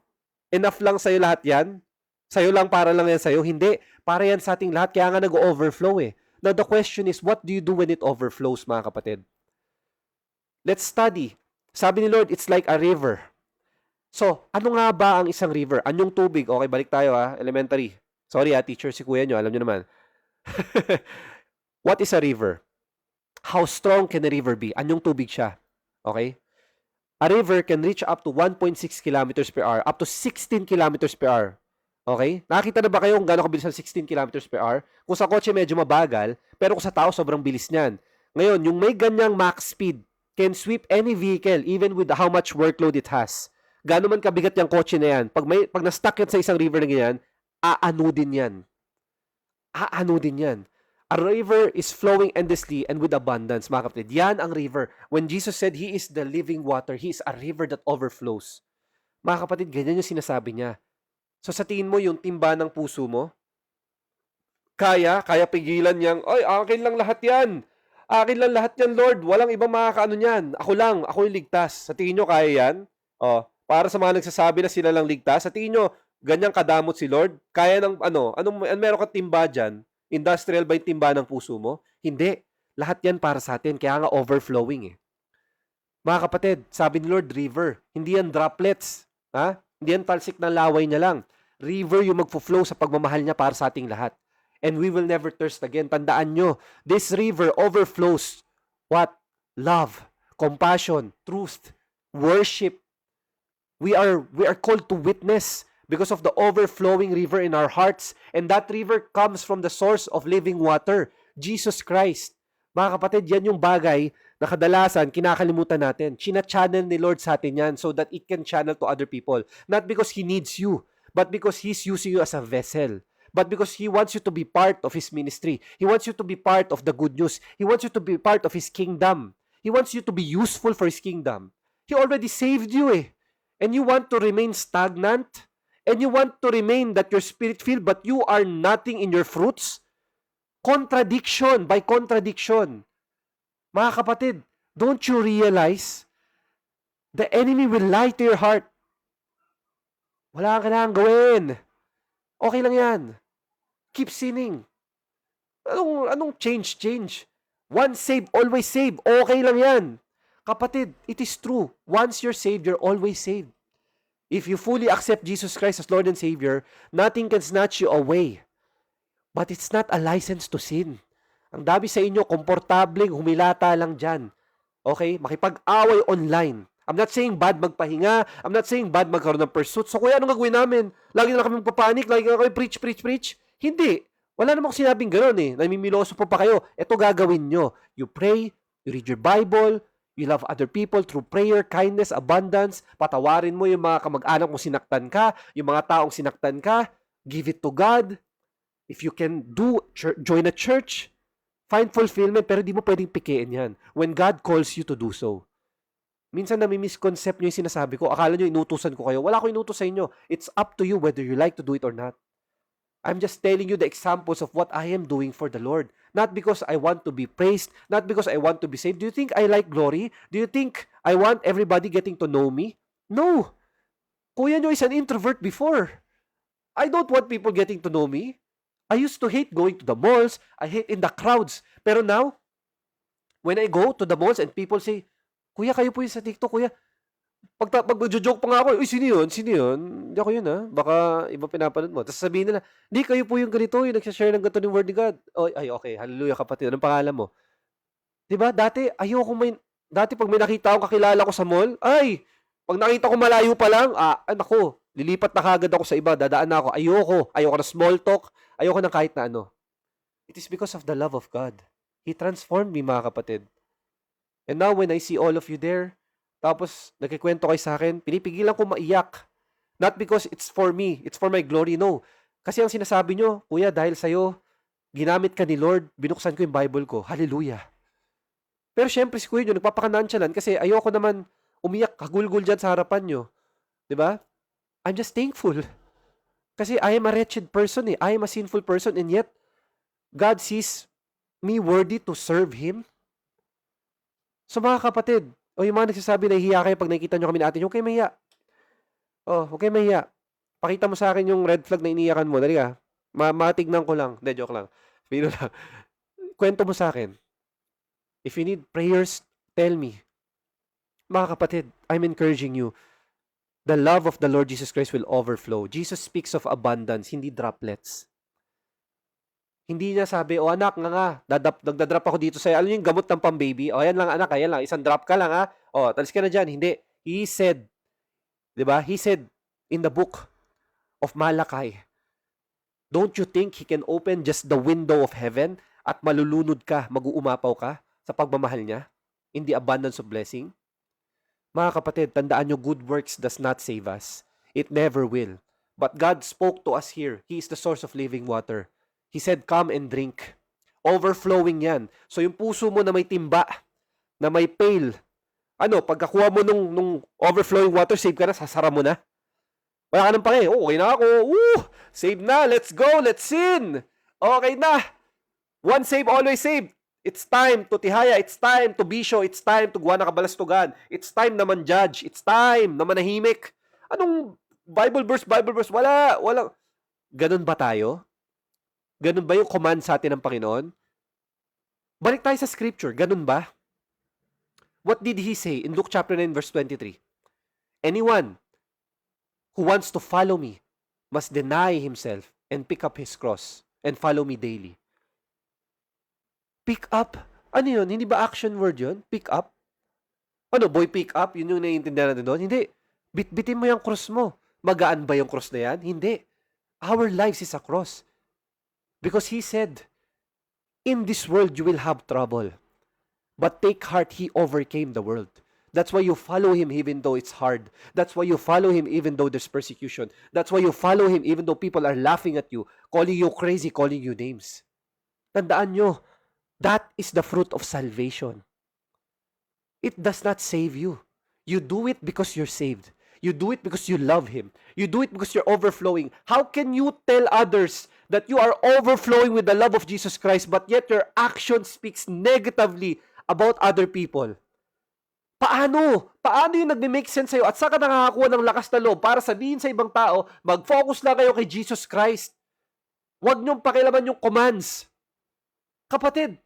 enough lang sa'yo lahat yan? Sa'yo lang, para lang yan sa'yo? Hindi. Para yan sa ating lahat, kaya nga nag-overflow eh. Now the question is, what do you do when it overflows, mga kapatid? Let's study. Sabi ni Lord, it's like a river. So, ano nga ba ang isang river? Anyong tubig? Okay, balik tayo elementary. Sorry teacher, si kuya nyo, alam nyo naman. What is a river? How strong can a river be? Anyong tubig siya? Okay? A river can reach up to 1.6 kilometers per hour, up to 16 kilometers per hour. Okay? Nakita na ba kayo kung gano'ng kabilis ang 16 kilometers per hour? Kung sa kotse medyo mabagal, pero kung sa tao sobrang bilis niyan. Ngayon, yung may ganyang max speed can sweep any vehicle even with how much workload it has. Gano'n man kabigat yung kotse na yan, pag na-stuck yan sa isang river na ganyan, aanudin yan. Aanudin yan. A river is flowing endlessly and with abundance, mga kapatid. Yan ang river. When Jesus said He is the living water, He is a river that overflows. Mga kapatid, ganyan yung sinasabi niya. So sa tingin mo, yung timba ng puso mo, kaya pigilan niyang, ay, akin lang lahat yan. Akin lang lahat yan, Lord. Walang ibang makakaano niyan. Ako lang, ako yung ligtas. Sa tingin nyo, kaya yan? Para sa mga nagsasabi na sila lang ligtas, sa tingin nyo, ganyang kadamot si Lord? Kaya ng, meron ka timba dyan? Industrial ba yung timba ng puso mo? Hindi. Lahat yan para sa atin. Kaya nga overflowing eh. Mga kapatid, sabi ni Lord, river. Hindi yan droplets. Hindi yan talsik ng laway niya lang. River yung magfo-flow sa pagmamahal niya para sa ating lahat. And we will never thirst again. Tandaan nyo, this river overflows what? Love, compassion, truth, worship. We are called to witness because of the overflowing river in our hearts. And that river comes from the source of living water, Jesus Christ. Mga kapatid, yan yung bagay na kadalasan kinakalimutan natin. China-channel ni Lord sa atin yan so that it can channel to other people. Not because He needs you, but because He's using you as a vessel. But because He wants you to be part of His ministry. He wants you to be part of the good news. He wants you to be part of His kingdom. He wants you to be useful for His kingdom. He already saved you eh. And you want to remain stagnant? And you want to remain that you're spirit-filled but you are nothing in your fruits? Contradiction by contradiction. Mga kapatid, don't you realize the enemy will lie to your heart? Wala kang kailangan gawin. Okay lang yan. Keep sinning. Anong change? Once saved, always saved. Okay lang yan. Kapatid, it is true. Once you're saved, you're always saved. If you fully accept Jesus Christ as Lord and Savior, nothing can snatch you away. But it's not a license to sin. Ang dami sa inyo, komportableng humilata lang dyan. Okay? Makipag-away online. I'm not saying bad magpahinga. I'm not saying bad magkaroon ng pursuit. So kuya, anong gagawin namin? Lagi na kami magpapanik? Lagi na kami preach? Hindi. Wala namang sinabing gano'n eh. Namimiloso pa kayo. Ito gagawin nyo. You pray, you read your Bible, you love other people through prayer, kindness, abundance. Patawarin mo yung mga kamag-anak mo sinaktan ka, yung mga taong sinaktan ka. Give it to God. If you can join a church, find fulfillment, pero di mo pwedeng pikiin yan when God calls you to do so. Minsan nami-misconcept nyo yung sinasabi ko. Akala nyo inutusan ko kayo. Wala ko inutos sa inyo. It's up to you whether you like to do it or not. I'm just telling you the examples of what I am doing for the Lord. Not because I want to be praised, not because I want to be saved. Do you think I like glory? Do you think I want everybody getting to know me? No. Kuya nyo is an introvert before. I don't want people getting to know me. I used to hate going to the malls. I hate in the crowds. Pero now, when I go to the malls and people say, Kuya, kayo po yung sa TikTok, Kuya. Pag magjo-joke pa nga ako, uy, sino yun? Hindi ako yun, ha? Baka iba pinapanood mo. Tapos sabihin nila, hindi, kayo po yung ganito, yung nagsashare ng ganito ng word ni God. Oh, ay, okay, hallelujah kapatid. Anong pangalan mo? Diba? Dati pag may nakita akong kakilala ko sa mall, pag nakita ko malayo pa lang, nako, lilipat na kagad ako sa iba, dadaan na ako. Ayoko na small talk, ayoko na kahit na ano. It is because of the love of God. He transformed me, mga kapatid. And now, when I see all of you there, tapos nagkikwento kayo sa akin, pinipigilan ko maiyak. Not because it's for me, it's for my glory, no. Kasi ang sinasabi nyo, Kuya, dahil sa'yo, ginamit ka ni Lord, binuksan ko yung Bible ko. Hallelujah. Pero syempre si Kuya nyo, nagpapakanantsalan kasi ayoko naman umiyak kagulgul dyan sa harapan nyo. Diba? I'm just thankful. Kasi I am a wretched person eh. I am a sinful person and yet, God sees me worthy to serve Him. So mga kapatid, yung mga nagsasabi na hiya kayo pag nakikita nyo kami na atin, huwag kayo mahiya. Huwag kayo mahiya. Pakita mo sa akin yung red flag na iniyakan mo. Dali ka. Matignan ko lang. Hindi, joke lang. Pero lang. Kwento mo sa akin. If you need prayers, tell me. Mga kapatid, I'm encouraging you. The love of the Lord Jesus Christ will overflow. Jesus speaks of abundance, hindi droplets. Hindi niya sabi, anak, nagdadrop ako dito sa'yo. Alam yung gamot ng pang-baby? Ayan lang anak, ayan lang. Isang drop ka lang ha. Talis ka na dyan. Hindi. He said, diba? He said in the book of Malachi, don't you think He can open just the window of heaven at malulunod ka, mag-uumapaw ka sa pagmamahal niya in the abundance of blessing? Mga kapatid, tandaan nyo, good works does not save us. It never will. But God spoke to us here. He is the source of living water. He said, come and drink. Overflowing yan. So yung puso mo na may timba, na may pail, pagkakuha mo nung overflowing water, save ka na, sasara mo na. Wala ka nang pake. Okay na ako. Save na. Let's go. Let's sin. Okay na. Once saved, always saved. It's time to tihaya. It's time to bisyo. It's time to guwa na kabalastugan. It's time na man-judge. It's time na manahimik. Anong Bible verse? Wala. Ganun ba tayo? Ganun ba yung command sa atin ng Panginoon? Balik tayo sa scripture. Ganun ba? What did He say in Luke chapter 9 verse 23? Anyone who wants to follow me must deny himself and pick up his cross and follow me daily. Pick up? Ano yun? Hindi ba action word yun? Pick up? Ano, boy pick up? Yun yung naiintindihan natin doon? Hindi. Bitbitin mo yung cross mo. Magaan ba yung cross na yan? Hindi. Our lives is a cross. Because He said, in this world you will have trouble. But take heart, He overcame the world. That's why you follow Him even though it's hard. That's why you follow Him even though there's persecution. That's why you follow Him even though people are laughing at you, calling you crazy, calling you names. Tandaan nyo, that is the fruit of salvation. It does not save you. You do it because you're saved. You do it because you love Him. You do it because you're overflowing. How can you tell others that you are overflowing with the love of Jesus Christ, but yet your action speaks negatively about other people? Paano? Paano yung nagme-make sense sa'yo at saka nakakakuha ng lakas na loob para sabihin sa ibang tao, mag-focus lang kayo kay Jesus Christ. Huwag niyong pakialaman yung commands. Kapatid,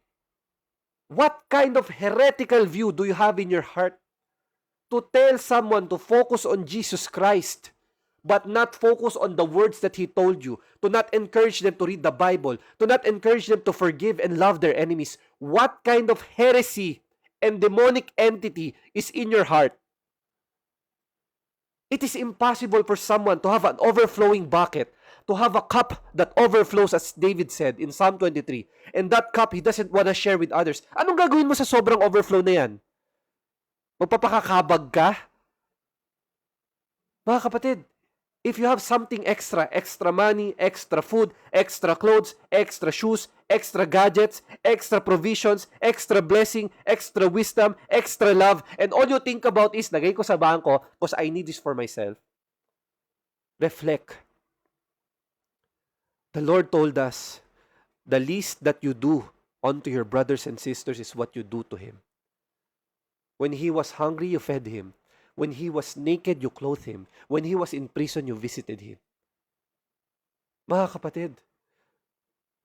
what kind of heretical view do you have in your heart to tell someone to focus on Jesus Christ but not focus on the words that He told you, to not encourage them to read the Bible, to not encourage them to forgive and love their enemies? What kind of heresy and demonic entity is in your heart? It is impossible for someone to have an overflowing bucket, to have a cup that overflows, as David said in Psalm 23. And that cup, he doesn't want to share with others. Anong gagawin mo sa sobrang overflow na yan? Magpapakakabag ka? Mga kapatid, if you have something extra, extra money, extra food, extra clothes, extra shoes, extra gadgets, extra provisions, extra blessing, extra wisdom, extra love, and all you think about is, lagay ko sa bangko because I need this for myself. Reflect. The Lord told us, the least that you do unto your brothers and sisters is what you do to Him. When He was hungry, you fed Him. When He was naked, you clothed Him. When He was in prison, you visited Him. Mga kapatid,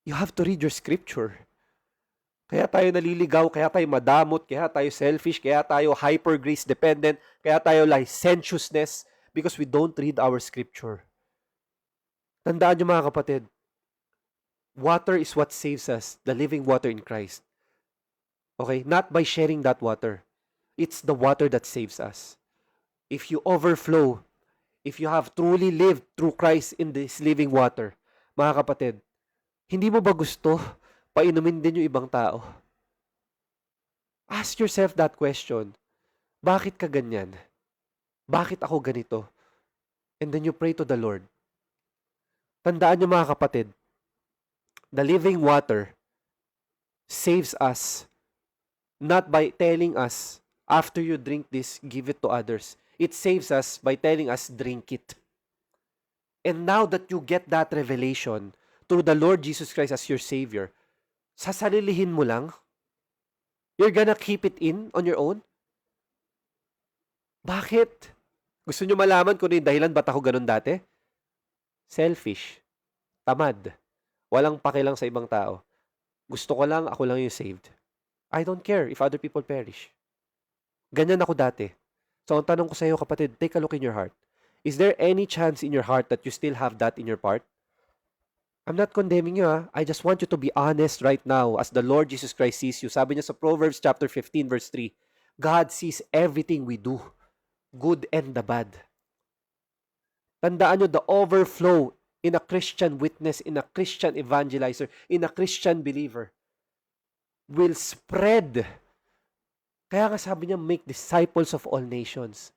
you have to read your scripture. Kaya tayo naliligaw, kaya tayo madamot, kaya tayo selfish, kaya tayo hyper grace dependent, kaya tayo licentiousness, because we don't read our scripture. Tandaan niyo mga kapatid, water is what saves us, the living water in Christ. Okay? Not by sharing that water. It's the water that saves us. If you overflow, if you have truly lived through Christ in this living water, mga kapatid, hindi mo ba gusto painumin din yung ibang tao? Ask yourself that question. Bakit ka ganyan? Bakit ako ganito? And then you pray to the Lord. Tandaan niyo mga kapatid, the living water saves us not by telling us, after you drink this, give it to others. It saves us by telling us, drink it. And now that you get that revelation through the Lord Jesus Christ as your Savior, sasalilihin mo lang? You're gonna keep it in on your own? Bakit? Gusto nyo malaman kung ano yung dahilan ba't ako ganun dati? Selfish. Tamad. Walang pakilang sa ibang tao. Gusto ko lang, ako lang yung saved. I don't care if other people perish. Ganyan ako dati. So, ang tanong ko sa iyo, kapatid, take a look in your heart. Is there any chance in your heart that you still have that in your part? I'm not condemning you, ha? I just want you to be honest right now as the Lord Jesus Christ sees you. Sabi niya sa Proverbs chapter 15 verse 3, God sees everything we do, good and the bad. Tandaan nyo, the overflow in a Christian witness, in a Christian evangelizer, in a Christian believer will spread. Kaya nga sabi niya, make disciples of all nations.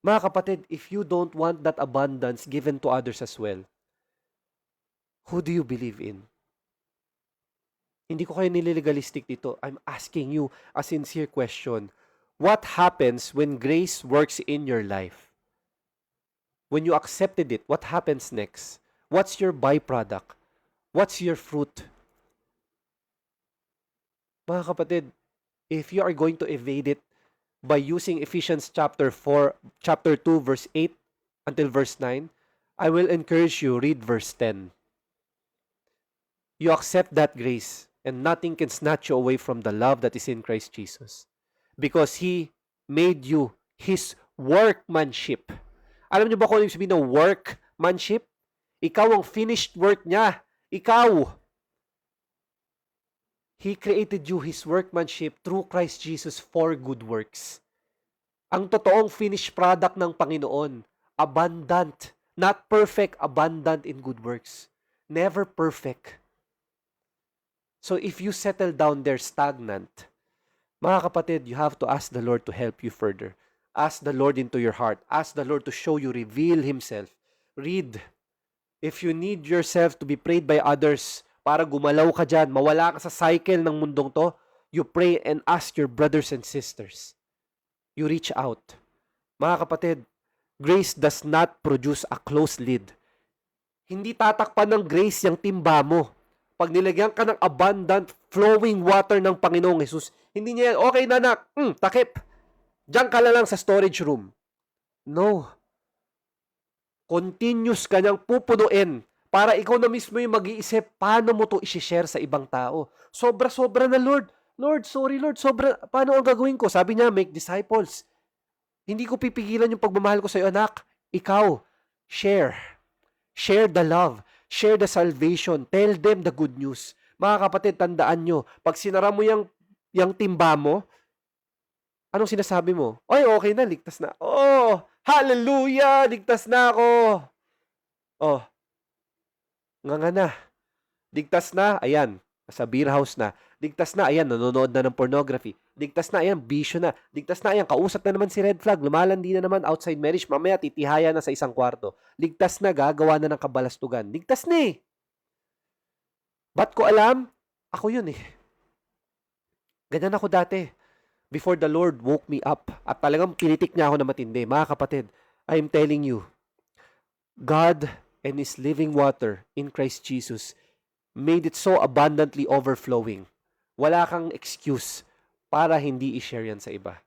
Mga kapatid, if you don't want that abundance given to others as well, who do you believe in? Hindi ko kayo nililegalistic dito. I'm asking you a sincere question. What happens when grace works in your life? When you accepted it, what happens next? What's your byproduct? What's your fruit? Mga kapatid, if you are going to evade it by using Ephesians chapter 2, verse 8 until verse 9, I will encourage you, read verse 10. You accept that grace, and nothing can snatch you away from the love that is in Christ Jesus. Because He made you His workmanship. Alam niyo ba kung ano yung sabihin ng workmanship? Ikaw ang finished work niya. Ikaw. He created you His workmanship through Christ Jesus for good works. Ang totoong finished product ng Panginoon, abundant. Not perfect, abundant in good works. Never perfect. So if you settle down there stagnant, mga kapatid, you have to ask the Lord to help you further. Ask the Lord into your heart. Ask the Lord to show you, reveal Himself. Read. If you need yourself to be prayed by others para gumalaw ka dyan, mawala ka sa cycle ng mundong to, you pray and ask your brothers and sisters. You reach out. Mga kapatid, grace does not produce a closed lid. Hindi tatakpan ng grace yung timba mo. Pag nilagyan ka ng abundant, flowing water ng Panginoong Jesus, hindi niya yan, okay na anak, takip. Diyan ka na lang sa storage room. No. Continuous ka niyang pupunuin para ikaw na mismo yung mag-iisip paano mo to i-share sa ibang tao. Sobra-sobra na, Lord. Lord, sorry Lord, sobra. Paano ang gagawin ko? Sabi niya, make disciples. Hindi ko pipigilan yung pagmamahal ko sa iyo, anak. Ikaw, share. Share the love. Share the salvation. Tell them the good news. Mga kapatid, tandaan nyo, pag sinara mo yung timba mo, anong sinasabi mo? Oy, okay na, ligtas na. Oh, hallelujah, ligtas na ako. Oh, nga na. Ligtas na, ayan, sa beer house na. Ligtas na, ayan, nanonood na ng pornography. Ligtas na, ayan, bisyo na. Ligtas na, ayan, kausap na naman si red flag. Lumalandi na naman outside marriage. Mamaya, titihaya na sa isang kwarto. Ligtas na, gagawa na ng kabalastugan. Ligtas na eh. Ba't ko alam? Ako yun eh. Ganyan ako dati. Before the Lord woke me up. At talagang pinitik niya ako na matindi. Mga kapatid, I'm telling you, God and His living water in Christ Jesus made it so abundantly overflowing. Wala kang excuse para hindi i-share yan sa iba.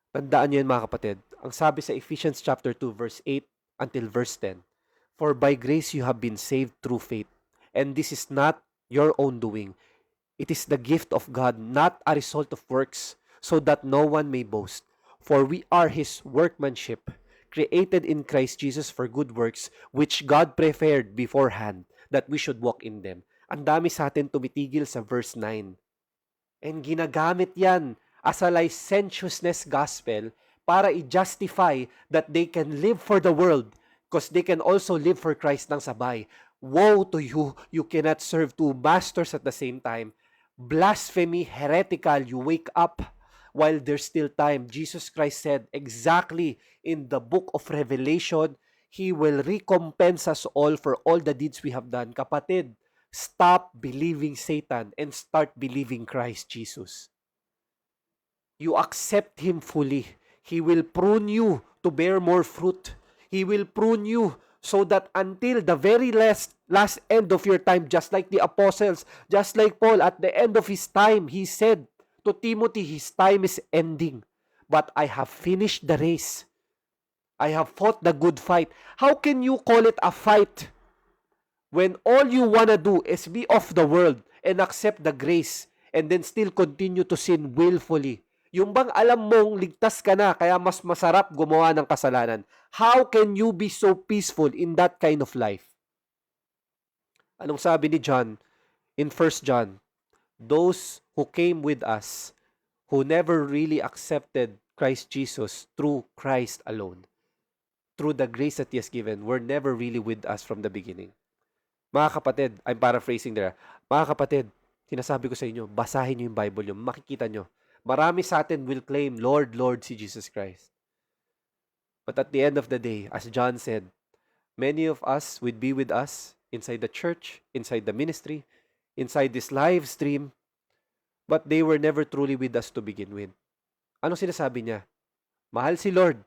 Tandaan niyo yan mga kapatid. Ang sabi sa Ephesians chapter 2 verse 8 until verse 10, for by grace you have been saved through faith, and this is not your own doing. It is the gift of God, not a result of works, so that no one may boast. For we are His workmanship, created in Christ Jesus for good works, which God prepared beforehand that we should walk in them. Ang dami sa atin tumitigil sa verse 9. And ginagamit yan as a licentiousness gospel para i-justify that they can live for the world because they can also live for Christ ng sabay. Woe to you, you cannot serve two masters at the same time. Blasphemy, heretical, you wake up while there's still time. Jesus Christ said exactly in the book of Revelation, He will recompense us all for all the deeds we have done. Kapatid, stop believing Satan and start believing Christ Jesus. You accept Him fully. He will prune you to bear more fruit. He will prune you so that until the very last end of your time, just like the apostles, just like Paul, at the end of his time, he said to Timothy, his time is ending. But I have finished the race. I have fought the good fight. How can you call it a fight when all you want to do is be of the world and accept the grace and then still continue to sin willfully? Yung bang alam mong ligtas ka na kaya mas masarap gumawa ng kasalanan? How can you be so peaceful in that kind of life? Anong sabi ni John in 1 John? Those who came with us, who never really accepted Christ Jesus through Christ alone, through the grace that He has given, were never really with us from the beginning. Mga kapatid, I'm paraphrasing there. Mga kapatid, sinasabi ko sa inyo, basahin niyo yung Bible niyo, makikita niyo. Marami sa atin will claim, Lord, Lord, si Jesus Christ. But at the end of the day, as John said, many of us would be with us inside the church, inside the ministry, inside this live stream, but they were never truly with us to begin with. Ano sinasabi niya? Mahal si Lord,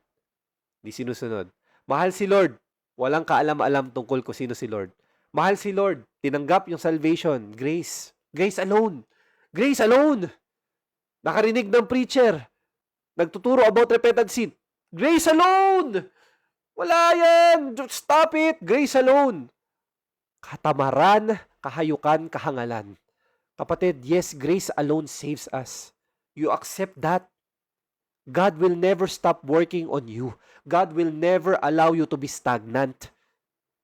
di sinusunod. Mahal si Lord, walang kaalam-alam tungkol kung sino si Lord. Mahal si Lord, tinanggap yung salvation, grace. Grace alone. Grace alone. Nakarinig ng preacher, nagtuturo about repentant sin. Grace alone! Wala yan! Stop it! Grace alone! Katamaran, kahayukan, kahangalan. Kapatid, yes, grace alone saves us. You accept that. God will never stop working on you. God will never allow you to be stagnant.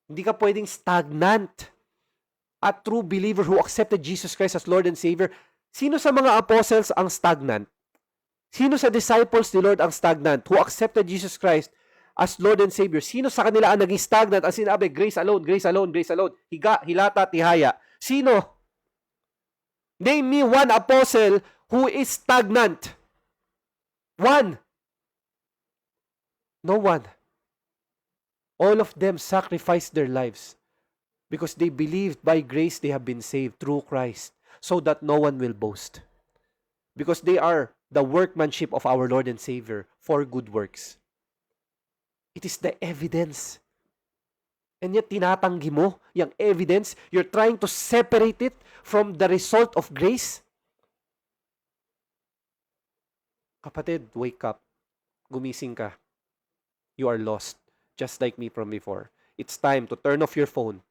Hindi ka pwedeng stagnant. A true believer who accepted Jesus Christ as Lord and Savior. Sino sa mga apostles ang stagnant? Sino sa disciples ni Lord ang stagnant? Who accepted Jesus Christ as Lord and Savior? Sino sa kanila ang naging stagnant? Ang sinabi, grace alone, grace alone, grace alone. Higa, hilata, tihaya. Sino? Name me one apostle who is stagnant. One. No one. All of them sacrificed their lives because they believed by grace they have been saved through Christ, so that no one will boast. Because they are the workmanship of our Lord and Savior for good works. It is the evidence. And yet, tinatanggi mo yung evidence. You're trying to separate it from the result of grace. Kapatid, wake up. Gumising ka. You are lost, just like me from before. It's time to turn off your phone,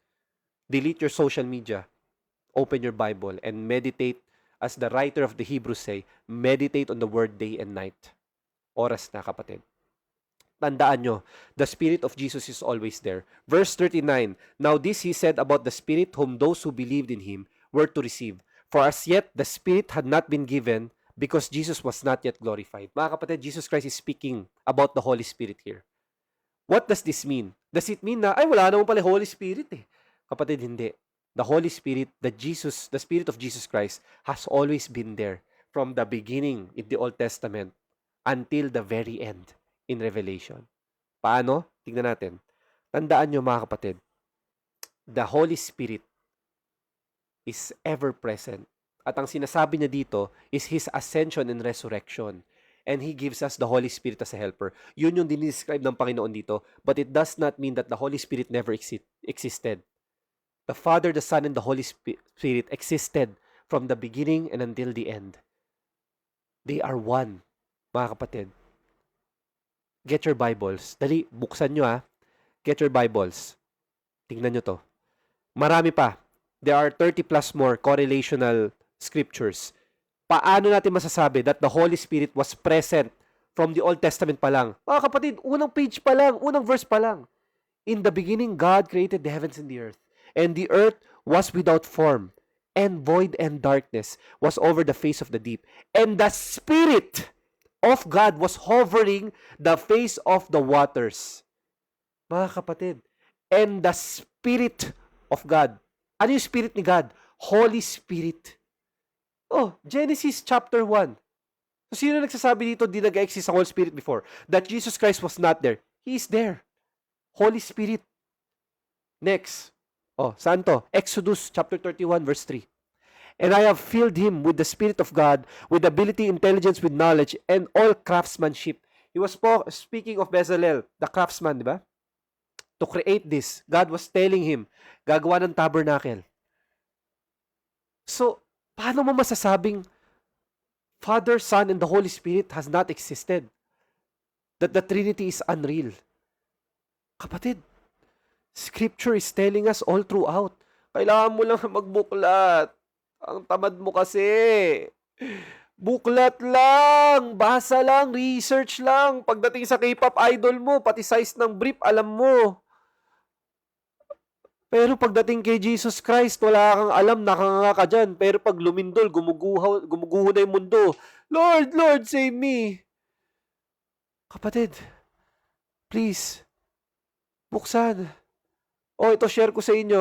delete your social media, open your Bible, and meditate. As the writer of the Hebrews say, meditate on the word day and night. Oras na, kapatid. Tandaan nyo, the Spirit of Jesus is always there. Verse 39, now this he said about the Spirit whom those who believed in him were to receive. For as yet the Spirit had not been given because Jesus was not yet glorified. Mga kapatid, Jesus Christ is speaking about the Holy Spirit here. What does this mean? Does it mean na, ay wala naman pala Holy Spirit eh? Kapatid, hindi. The Holy Spirit, the Spirit of Jesus Christ has always been there from the beginning in the Old Testament until the very end in Revelation. Paano? Tingnan natin. Tandaan nyo mga kapatid, the Holy Spirit is ever present. At ang sinasabi niya dito is His ascension and resurrection. And He gives us the Holy Spirit as a helper. Yun yung dinescribe ng Panginoon dito. But it does not mean that the Holy Spirit never existed. The Father, the Son, and the Holy Spirit existed from the beginning and until the end. They are one, mga kapatid. Get your Bibles. Dali, buksan nyo Get your Bibles. Tingnan nyo to. Marami pa. There are 30 plus more correlational scriptures. Paano natin masasabi that the Holy Spirit was present from the Old Testament pa lang? Mga kapatid, unang page pa lang, unang verse pa lang. In the beginning, God created the heavens and the earth. And the earth was without form, and void and darkness was over the face of the deep. And the Spirit of God was hovering the face of the waters. Mga kapatid, and the Spirit of God. Ano yung Spirit ni God? Holy Spirit. Oh, Genesis chapter 1. So, sino nagsasabi dito di nag-exist ang Holy Spirit before? That Jesus Christ was not there. He is there. Holy Spirit. Next. Oh, saan to? Exodus chapter 31 verse 3. And I have filled him with the Spirit of God, with ability, intelligence, with knowledge, and all craftsmanship. He was speaking of Bezalel, the craftsman, di ba? To create this, God was telling him, gagawa ng tabernacle. So, paano mo masasabing Father, Son, and the Holy Spirit has not existed? That the Trinity is unreal. Kapatid, Scripture is telling us all throughout. Kailangan mo lang magbuklat. Ang tamad mo kasi. Buklat lang. Basa lang. Research lang. Pagdating sa K-pop idol mo, pati size ng brief, alam mo. Pero pagdating kay Jesus Christ, wala kang alam, nakanganga ka dyan. Pero pag lumindol, gumuguho na yung mundo. Lord, Lord, save me. Kapatid, please, buksan. Oh, ito share ko sa inyo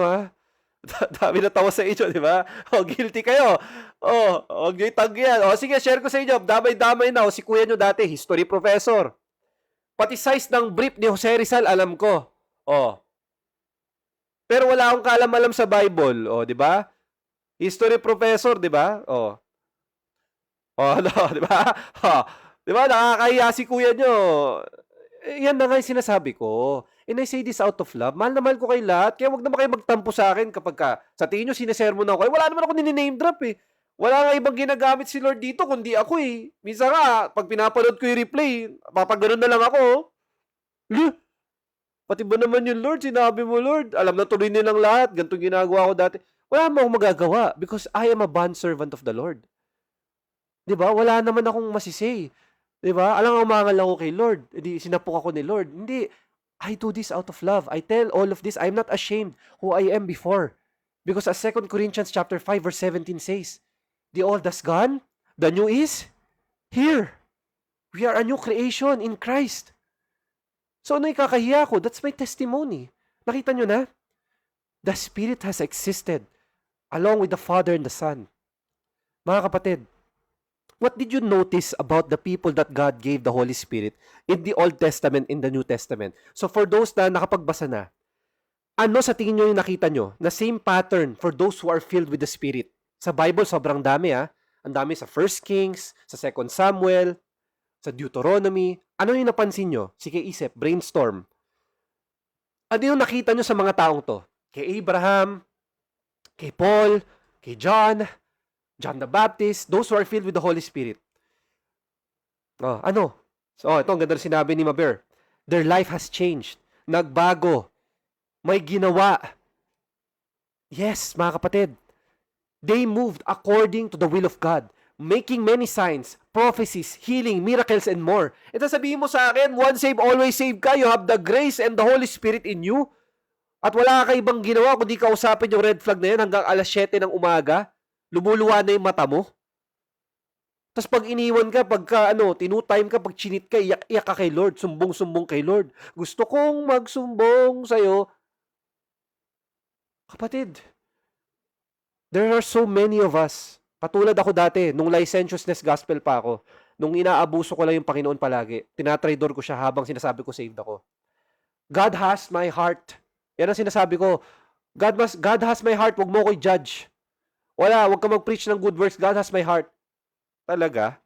Dami na tawa sa inyo, di ba? Oh, guilty kayo. Oh, huwag nyo itanggihan. Oh, sige, share ko sa inyo. Damay-damay na. Si kuya nyo dati, history professor. Pati size ng brief ni Jose Rizal, alam ko. Oh. Pero wala akong kaalam-alam sa Bible. Oh, di ba? History professor, di ba? Oh. Oh, no, di ba? Oh, di ba? Nakakahiya si kuya nyo. Yan na nga yung sinasabi ko. And I say this out of love. Mahal na mahal ko kayo lahat. Kaya wag naman kayo magtampo sa akin kapag sa tingin nyo sinesermon ako. Wala naman ako nini-name drop eh. Wala nga ibang ginagamit si Lord dito kundi ako eh. Minsan nga, pag pinapanood ko yung replay, papaganoon na lang ako. Pati ba naman yung Lord? Sinabi mo, Lord. Alam na tuloy nilang lahat. Ganito ginagawa ko dati. Wala mo akong magagawa because I am a bondservant of the Lord. Diba? Wala naman akong masisay. Diba? Alam nga umangal ako kay Lord. Hindi, sinapok ako ni Lord. Hindi. I do this out of love. I tell all of this. I'm not ashamed who I am before. Because as 2 Corinthians chapter 5 verse 17 says, the old has gone, the new is here. We are a new creation in Christ. So ano ikakahiya ko? That's my testimony. Nakita nyo na? The Spirit has existed along with the Father and the Son. Mga kapatid, what did you notice about the people that God gave the Holy Spirit in the Old Testament, in the New Testament? So for those na nakapagbasa na, ano sa tingin nyo yung nakita nyo na same pattern for those who are filled with the Spirit? Sa Bible, sobrang dami Ang dami sa 1 Kings, sa 2 Samuel, sa Deuteronomy. Ano yung napansin nyo? Sige, isip, brainstorm. Ano yung nakita nyo sa mga taong to? Kay Abraham, kay Paul, kay John the Baptist, those who are filled with the Holy Spirit. Ano? So, ito ang ganda na sinabi ni Maber. Their life has changed. Nagbago. May ginawa. Yes, mga kapatid. They moved according to the will of God, making many signs, prophecies, healing, miracles, and more. Ito sabihin mo sa akin, once saved, always saved ka. You have the grace and the Holy Spirit in you. At wala ka ibang ginawa kundi kausapin yung red flag na yun hanggang alas 7 ng umaga. Lumuluwa na yung mata mo. Tapos pag iniwan ka, pagka tinutime ka, pag chinit ka, iyak ka kay Lord, sumbong-sumbong kay Lord. Gusto kong magsumbong sa'yo. Kapatid, there are so many of us. Patulad ako dati, nung licentiousness gospel pa ako, nung inaabuso ko lang yung Panginoon palagi, tinatrador ko siya habang sinasabi ko saved ako. God has my heart. Yan ang sinasabi ko. God has my heart, wag mo ko i-judge. Wag ka mag-preach ng good works. God has my heart. Talaga?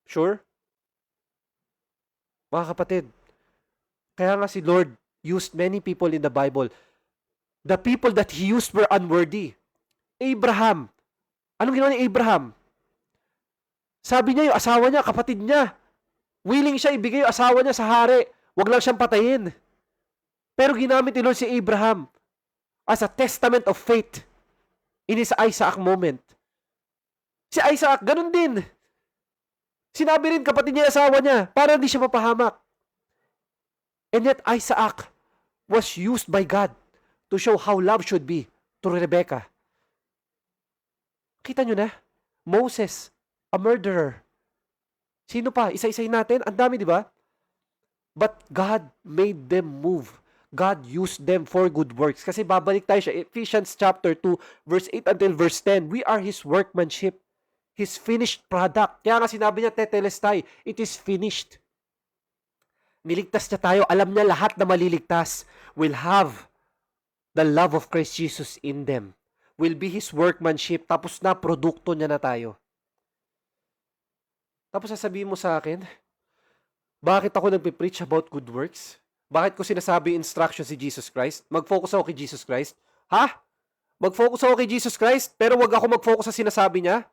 Sure? Mga kapatid, kaya nga si Lord used many people in the Bible. The people that He used were unworthy. Abraham. Anong ginawa ni Abraham? Sabi niya yung asawa niya, kapatid niya. Willing siya ibigay yung asawa niya sa hari. Wag lang siyang patayin. Pero ginamit ni Lord si Abraham as a testament of faith in his Isaac moment. Si Isaac, ganun din. Sinabi rin kapatid niya asawa niya para hindi siya mapahamak. And yet Isaac was used by God to show how love should be to Rebecca. Kita nyo na? Moses, a murderer. Sino pa? Isa-isay natin. Ang dami, di ba? But God made them move. God used them for good works. Kasi babalik tayo siya. Ephesians chapter 2, verse 8 until verse 10. We are His workmanship. His finished product. Kaya nga sinabi niya, tetelestai, it is finished. Niligtas niya tayo. Alam niya lahat na maliligtas will have the love of Christ Jesus in them. Will be His workmanship. Tapos na, produkto niya na tayo. Tapos sasabihin mo sa akin, bakit ako nagpipreach about good works? Bakit ko sinasabi instruction si Jesus Christ? Mag-focus ako kay Jesus Christ? Ha? Mag-focus ako kay Jesus Christ, pero wag ako mag-focus sa sinasabi niya?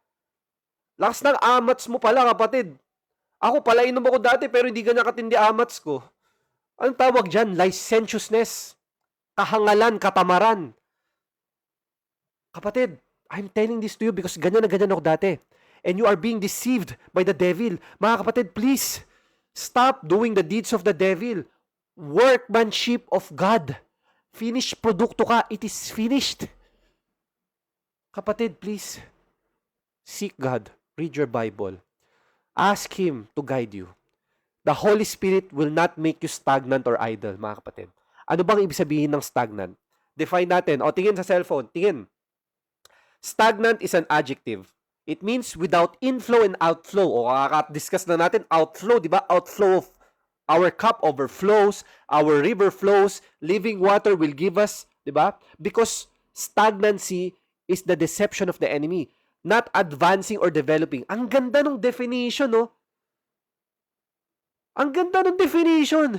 Lakas ng amats mo pala, kapatid. Ako pala, inom ako dati, pero hindi ganyan katindi amats ko. Anong tawag dyan? Licentiousness. Kahangalan, katamaran. Kapatid, I'm telling this to you because ganyan na ganyan ako dati. And you are being deceived by the devil. Mga kapatid, please, stop doing the deeds of the devil. Workmanship of God. Finished produkto ka. It is finished. Kapatid, please, seek God. Read your Bible. Ask Him to guide you. The Holy Spirit will not make you stagnant or idle, mga kapatid. Ano bang ibig sabihin ng stagnant? Define natin. O, tingin sa cellphone. Tingin. Stagnant is an adjective. It means without inflow and outflow. O, discuss na natin, outflow, di ba? Outflow of our cup overflows, our river flows, living water will give us, di ba? Because stagnancy is the deception of the enemy, not advancing or developing. Ang ganda ng definition, no? Ang ganda ng definition.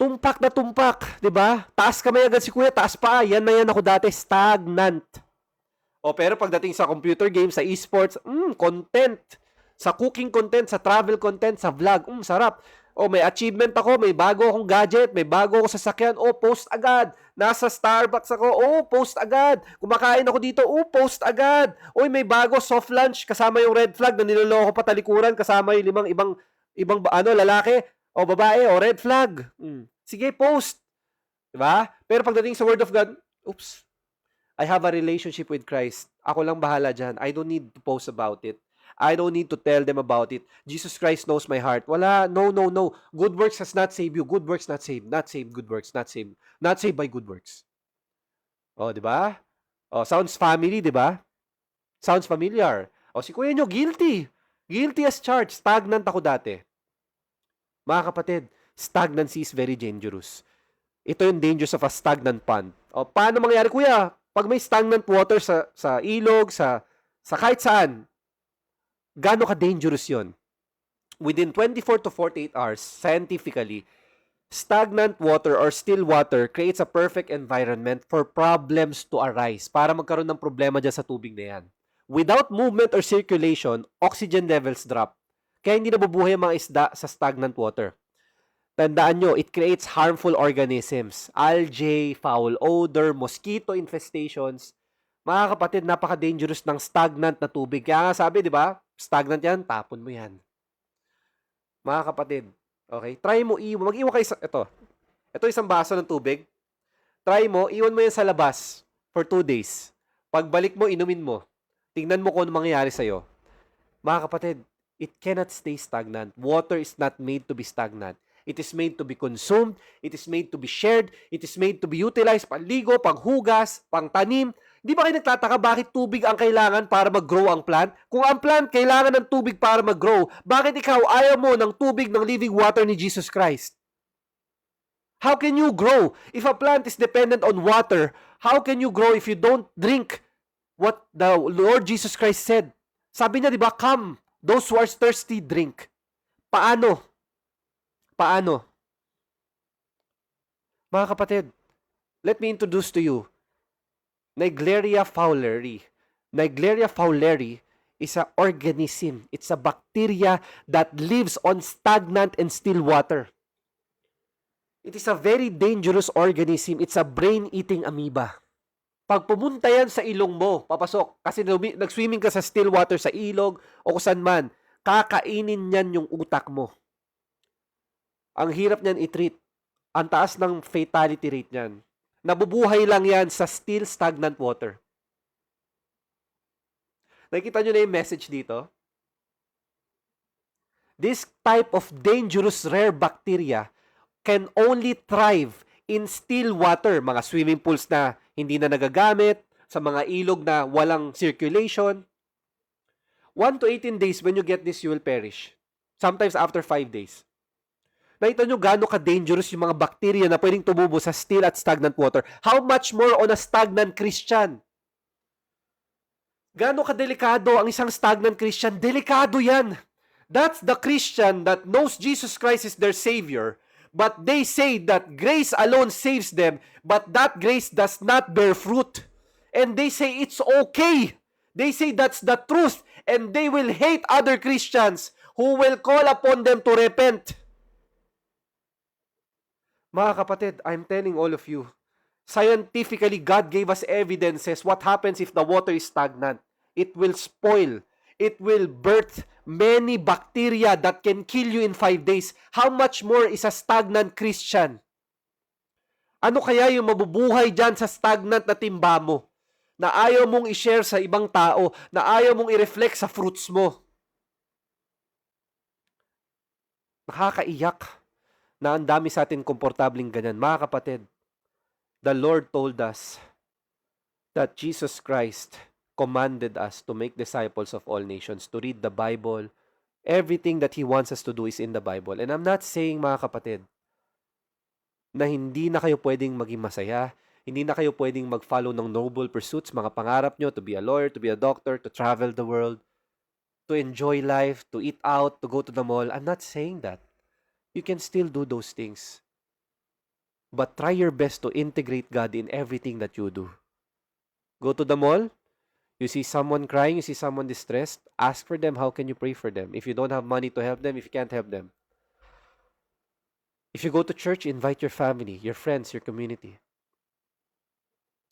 Tumpak na tumpak, di ba? Taas kamay agad si kuya, taas pa. Yan na yan ako dati, stagnant. O pero pagdating sa computer games, sa esports, content. Sa cooking content, sa travel content, sa vlog, sarap. O may achievement ako, may bago akong gadget, may bago akong sasakyan, post agad. Nasa Starbucks ako, post agad. Kumakain ako dito, post agad. Oy, may bago, soft lunch, kasama yung red flag na niloloko pa talikuran, kasama yung ibang lalaki, o babae, o red flag. Sige, post. Diba? Pero pagdating sa Word of God, I have a relationship with Christ. Ako lang bahala dyan. I don't need to post about it. I don't need to tell them about it. Jesus Christ knows my heart. Wala, no, no, no. Good works has not saved you. Good works not saved. Not saved, good works, not saved. Not saved by good works. Oh, di ba? Oh, sounds family, di ba? Sounds familiar. Oh, si kuya nyo, guilty. Guilty as charged. Stagnant ako dati. Mga kapatid, stagnancy is very dangerous. Ito yung dangers of a stagnant pond. O, paano mangyari, kuya? Pag may stagnant water sa ilog, sa kahit saan, gaano ka-dangerous yon? Within 24 to 48 hours, scientifically, stagnant water or still water creates a perfect environment for problems to arise para magkaroon ng problema dyan sa tubig na yan. Without movement or circulation, oxygen levels drop. Kaya hindi nabubuhay ang mga isda sa stagnant water. Tandaan nyo, it creates harmful organisms. Algae, foul odor, mosquito infestations. Mga kapatid, napaka-dangerous ng stagnant na tubig. Kaya nga sabi, di ba? Stagnant yan, tapon mo yan. Mga kapatid, okay? Try mo iwan. Mag-iwan kayo sa, ito isang baso ng tubig. Try mo, iwan mo yan sa labas for 2 days. Pagbalik mo, inumin mo. Tingnan mo kung ano mangyayari sa'yo. Mga kapatid, it cannot stay stagnant. Water is not made to be stagnant. It is made to be consumed. It is made to be shared. It is made to be utilized. Panligo, panghugas, pangtanim. Di ba kayo nagtataka bakit tubig ang kailangan para mag-grow ang plant? Kung ang plant kailangan ng tubig para mag-grow, bakit ikaw ayaw mo ng tubig ng living water ni Jesus Christ? How can you grow? If a plant is dependent on water, how can you grow if you don't drink what the Lord Jesus Christ said? Sabi niya, di ba, come, those who are thirsty, drink. Paano? Paano? Mga kapatid, let me introduce to you Naegleria fowleri. Naegleria fowleri is an organism. It's a bacteria that lives on stagnant and still water. It is a very dangerous organism. It's a brain-eating amoeba. Pag pumunta yan sa ilong mo, papasok, kasi nag-swimming ka sa still water sa ilog o kung saan man, kakainin yan yung utak mo. Ang hirap niyan i-treat. Ang taas ng fatality rate niyan. Nabubuhay lang yan sa still stagnant water. Nakikita nyo na yung message dito? This type of dangerous rare bacteria can only thrive in still water, mga swimming pools na hindi na nagagamit, sa mga ilog na walang circulation. 1 to 18 days, when you get this, you will perish. Sometimes after 5 days. Nakita nyo gaano ka-dangerous yung mga bacteria na pwedeng tumubo sa still at stagnant water. How much more on a stagnant Christian? Gaano ka-delikado ang isang stagnant Christian? Delikado yan. That's the Christian that knows Jesus Christ is their Savior, but they say that grace alone saves them, but that grace does not bear fruit. And they say it's okay. They say that's the truth, and they will hate other Christians who will call upon them to repent. Mga kapatid, I'm telling all of you, scientifically, God gave us evidences what happens if the water is stagnant. It will spoil. It will birth many bacteria that can kill you in 5 days. How much more is a stagnant Christian? Ano kaya yung mabubuhay dyan sa stagnant na timba mo? Na ayaw mong i-share sa ibang tao, na ayaw mong i-reflect sa fruits mo. Nakakaiyak na ang dami sa atin komportabling ganyan. Mga kapatid, the Lord told us that Jesus Christ commanded us to make disciples of all nations, to read the Bible. Everything that He wants us to do is in the Bible. And I'm not saying, mga kapatid, na hindi na kayo pwedeng maging masaya, hindi na kayo pwedeng mag-follow ng noble pursuits, mga pangarap nyo, to be a lawyer, to be a doctor, to travel the world, to enjoy life, to eat out, to go to the mall. I'm not saying that. You can still do those things. But try your best to integrate God in everything that you do. Go to the mall, you see someone crying, you see someone distressed, ask for them, how can you pray for them? If you don't have money to help them, if you can't help them. If you go to church, invite your family, your friends, your community.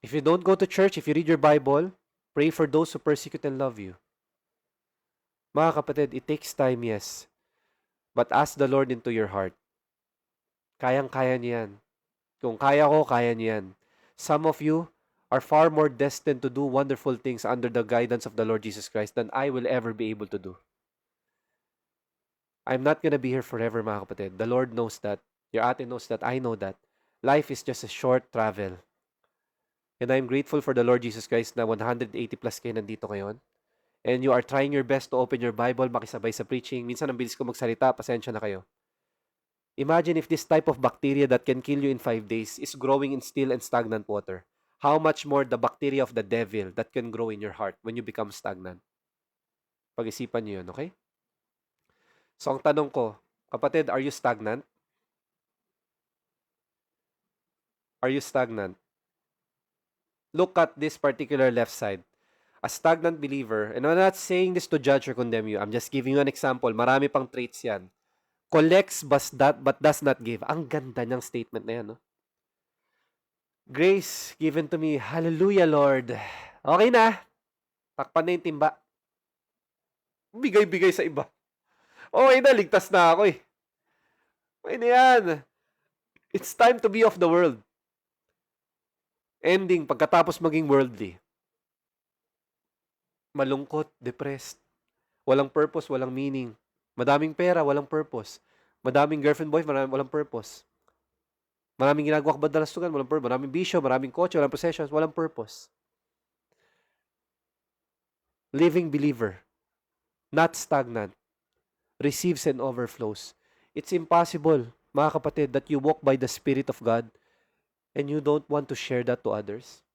If you don't go to church, if you read your Bible, pray for those who persecute and love you. Mga kapatid, it takes time, yes. But ask the Lord into your heart. Kayang-kaya niyan. Kung kaya ko, kaya niyan. Some of you are far more destined to do wonderful things under the guidance of the Lord Jesus Christ than I will ever be able to do. I'm not gonna be here forever, mga kapatid. The Lord knows that. Your ate knows that. I know that. Life is just a short travel. And I'm grateful for the Lord Jesus Christ na 180 plus kayo nandito ngayon. And you are trying your best to open your Bible, makisabay sa preaching. Minsan ang bilis ko magsalita, pasensya na kayo. Imagine if this type of bacteria that can kill you in 5 days is growing in still and stagnant water. How much more the bacteria of the devil that can grow in your heart when you become stagnant? Pag-isipan niyo yun, okay? So ang tanong ko, kapatid, are you stagnant? Are you stagnant? Look at this particular left side. A stagnant believer, and I'm not saying this to judge or condemn you. I'm just giving you an example. Marami pang traits yan. Collects but does not give. Ang ganda niyang statement na yan, no? Grace given to me. Hallelujah, Lord. Okay na. Takpan na yung timba. Bigay-bigay sa iba. Okay na, ligtas na ako eh. Okay na yan. It's time to be of the world. Ending, pagkatapos maging worldly. Malungkot, depressed. Walang purpose, walang meaning. Madaming pera, walang purpose. Madaming girlfriend, boyfriend, walang purpose. Maraming ginagawa kabadalastugan, walang purpose. Maraming bisyo, maraming kotse, walang possessions, walang purpose. Living believer, not stagnant, receives and overflows. It's impossible, mga kapatid, that you walk by the Spirit of God and you don't want to share that to others.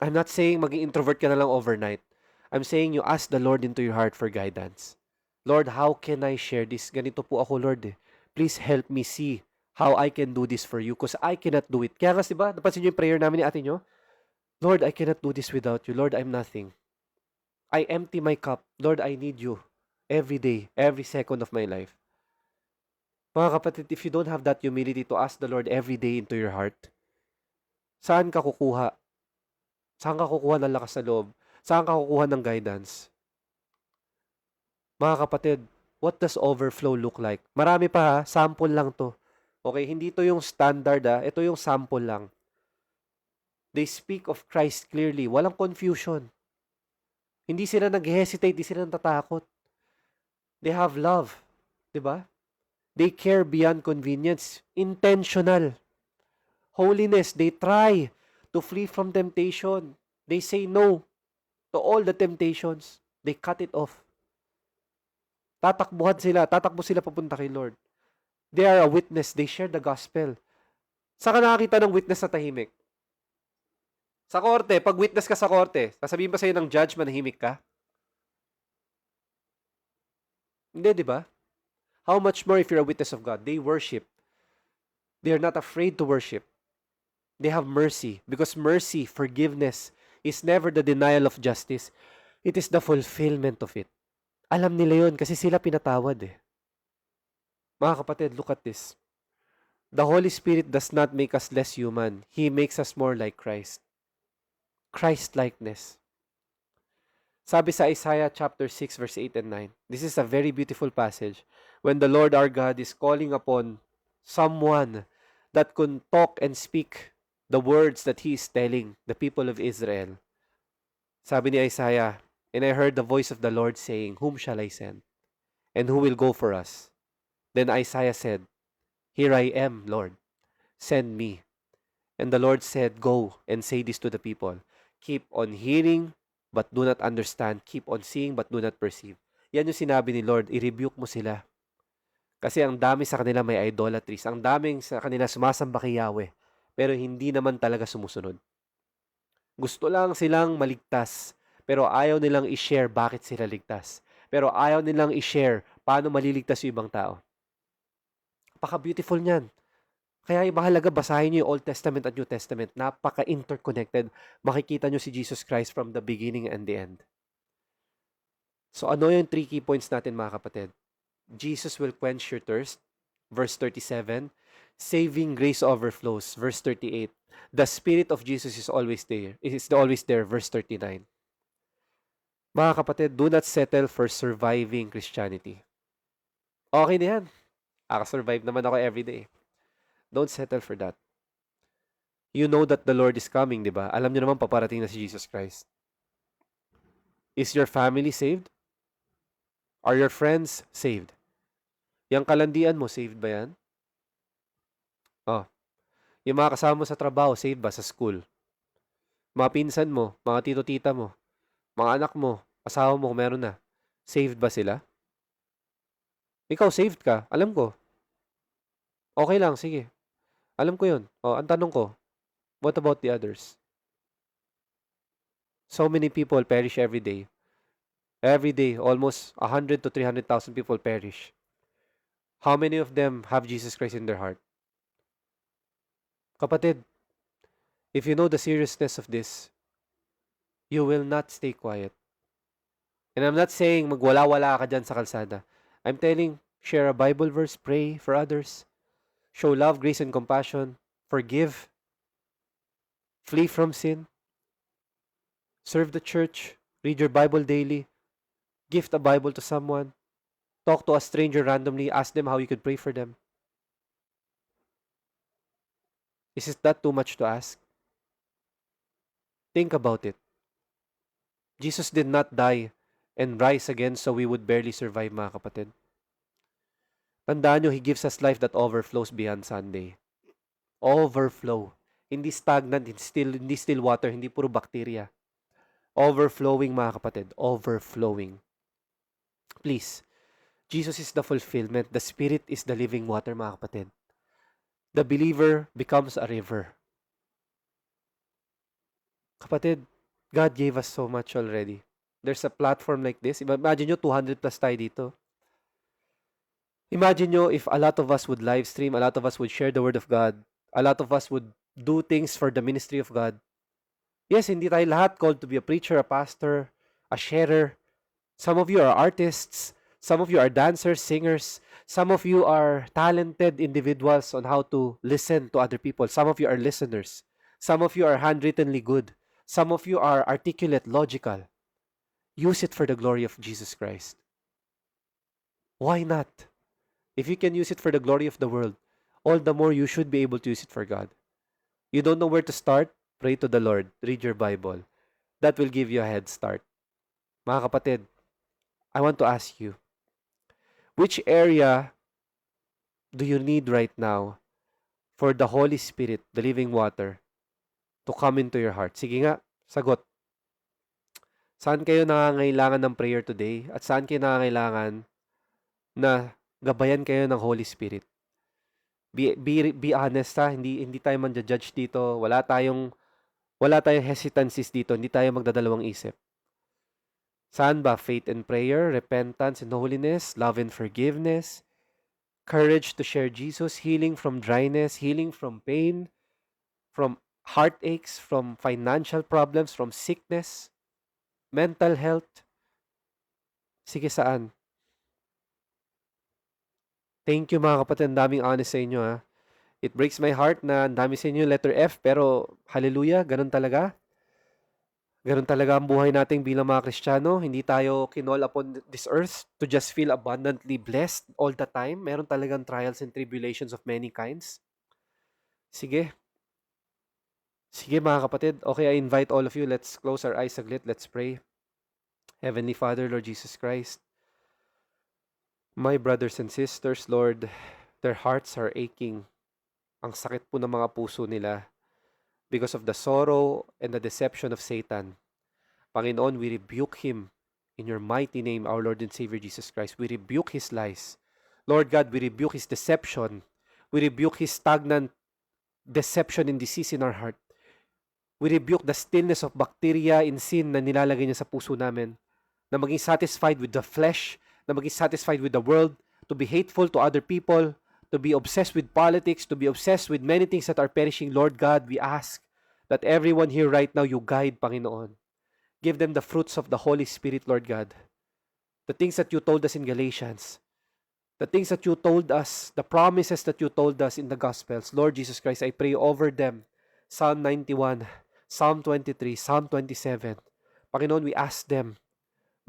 I'm not saying maging introvert ka na lang overnight. I'm saying you ask the Lord into your heart for guidance. Lord, how can I share this? Ganito po ako, Lord. Please help me see how I can do this for you because I cannot do it. Kaya kasi diba, napansin niyo yung prayer namin ni ate nyo? Lord, I cannot do this without you. Lord, I'm nothing. I empty my cup. Lord, I need you every day, every second of my life. Mga kapatid, if you don't have that humility to ask the Lord every day into your heart, saan ka kukuha? Saan ka kukuha ng lakas sa loob? Saan ka kukuha ng guidance? Mga kapatid, what does overflow look like? Marami pa ha, sample lang to. Okay, hindi to yung standard ha, ito yung sample lang. They speak of Christ clearly, walang confusion. Hindi sila nag-hesitate, hindi sila natatakot. They have love, di ba? They care beyond convenience, intentional. Holiness, they try to flee from temptation. They say no to all the temptations. They cut it off. Tatakbo sila papunta kay Lord. They are a witness. They share the gospel. Saan ka nakakita ng witness na tahimik? Sa korte, pag witness ka sa korte, sasabihin ba sa'yo ng judge, manahimik ka? Hindi, di ba? How much more if you're a witness of God? They worship. They are not afraid to worship. They have mercy. Because mercy, forgiveness, is never the denial of justice. It is the fulfillment of it. Alam nila yun kasi sila pinatawad eh. Mga kapatid, look at this. The Holy Spirit does not make us less human. He makes us more like Christ. Christ-likeness. Sabi sa Isaiah chapter 6 verse 8 and 9. This is a very beautiful passage. When the Lord our God is calling upon someone that can talk and speak the words that He is telling the people of Israel. Sabi ni Isaiah, and I heard the voice of the Lord saying, whom shall I send? And who will go for us? Then Isaiah said, here I am, Lord. Send me. And the Lord said, go and say this to the people. Keep on hearing, but do not understand. Keep on seeing, but do not perceive. Yan yung sinabi ni Lord, i-rebuke mo sila. Kasi ang dami sa kanila may idolatries. Ang daming sa kanila sumasamba kay Yahweh. Pero hindi naman talaga sumusunod. Gusto lang silang maligtas. Pero ayaw nilang i-share bakit sila ligtas. Pero ayaw nilang i-share paano maliligtas yung ibang tao. Napaka-beautiful niyan. Kaya mahalaga basahin niyo yung Old Testament at New Testament. Napaka-interconnected. Makikita niyo si Jesus Christ from the beginning and the end. So ano yung 3 key points natin mga kapatid? Jesus will quench your thirst. Verse 37. Saving grace overflows. Verse 38. The Spirit of Jesus is always there. Verse 39. Mga kapatid, do not settle for surviving Christianity. Okay na yan. Survive naman ako everyday. Don't settle for that. You know that the Lord is coming, di ba? Alam niyo naman paparating na si Jesus Christ. Is your family saved? Are your friends saved? Yang kalandian mo, saved ba yan? Oh, yung mga kasama mo sa trabaho, saved ba sa school? Mga pinsan mo, mga tito-tita mo, mga anak mo, asawa mo kung meron na, saved ba sila? Ikaw, saved ka. Alam ko. Okay lang, sige. Alam ko yun. Oh, ang tanong ko, what about the others? So many people perish every day. Every day, almost 100 to 300,000 people perish. How many of them have Jesus Christ in their heart? Kapatid, if you know the seriousness of this, you will not stay quiet. And I'm not saying magwala-wala ka dyan sa kalsada. I'm telling, share a Bible verse, pray for others, show love, grace, and compassion, forgive, flee from sin, serve the church, read your Bible daily, gift a Bible to someone, talk to a stranger randomly, ask them how you could pray for them. Is that too much to ask? Think about it. Jesus did not die and rise again so we would barely survive, mga kapatid. Tandaan nyo, He gives us life that overflows beyond Sunday. Overflow. Hindi stagnant, hindi still water, hindi puro bacteria. Overflowing, mga kapatid. Overflowing. Please, Jesus is the fulfillment. The Spirit is the living water, mga kapatid. The believer becomes a river. Kapatid, God gave us so much already. There's a platform like this. Imagine nyo, 200 plus tayo dito. Imagine nyo if a lot of us would live stream, a lot of us would share the Word of God, a lot of us would do things for the ministry of God. Yes, hindi tayo lahat called to be a preacher, a pastor, a sharer. Some of you are artists. Some of you are dancers, singers. Some of you are talented individuals on how to listen to other people. Some of you are listeners. Some of you are handwrittenly good. Some of you are articulate, logical. Use it for the glory of Jesus Christ. Why not? If you can use it for the glory of the world, all the more you should be able to use it for God. You don't know where to start? Pray to the Lord. Read your Bible. That will give you a head start. Mga kapatid, I want to ask you, which area do you need right now for the Holy Spirit, the living water, to come into your heart? Sige nga, sagot. Saan kayo nangangailangan ng prayer today? At saan kayo nangangailangan na gabayan kayo ng Holy Spirit? Be honest ha, hindi tayo man-judge dito. Wala tayong hesitancies dito. Hindi tayo magdadalawang isip. Saan ba? Faith and prayer, repentance and holiness, love and forgiveness, courage to share Jesus, healing from dryness, healing from pain, from heartaches, from financial problems, from sickness, mental health. Sige, saan? Thank you mga kapatid, ang daming honest sa inyo ha. It breaks my heart na ang dami sa inyo letter F, pero hallelujah, ganun talaga. Ganun talaga ang buhay natin bilang mga Kristiyano. Hindi tayo kinol upon this earth to just feel abundantly blessed all the time. Meron talagang trials and tribulations of many kinds. Sige. Sige mga kapatid. Okay, I invite all of you. Let's close our eyes saglit. Let's pray. Heavenly Father, Lord Jesus Christ, my brothers and sisters, Lord, their hearts are aching. Ang sakit po ng mga puso nila because of the sorrow and the deception of Satan. Panginoon, we rebuke him in your mighty name, our Lord and Savior Jesus Christ. We rebuke his lies. Lord God, we rebuke his deception. We rebuke his stagnant deception and disease in our heart. We rebuke the stillness of bacteria in sin na nilalagay niya sa puso namin, na maging satisfied with the flesh, na maging satisfied with the world, to be hateful to other people, to be obsessed with politics, to be obsessed with many things that are perishing. Lord God, we ask that everyone here right now, you guide, Panginoon. Give them the fruits of the Holy Spirit, Lord God. The things that you told us in Galatians, the things that you told us, the promises that you told us in the Gospels. Lord Jesus Christ, I pray over them. Psalm 91, Psalm 23, Psalm 27. Panginoon, we ask them,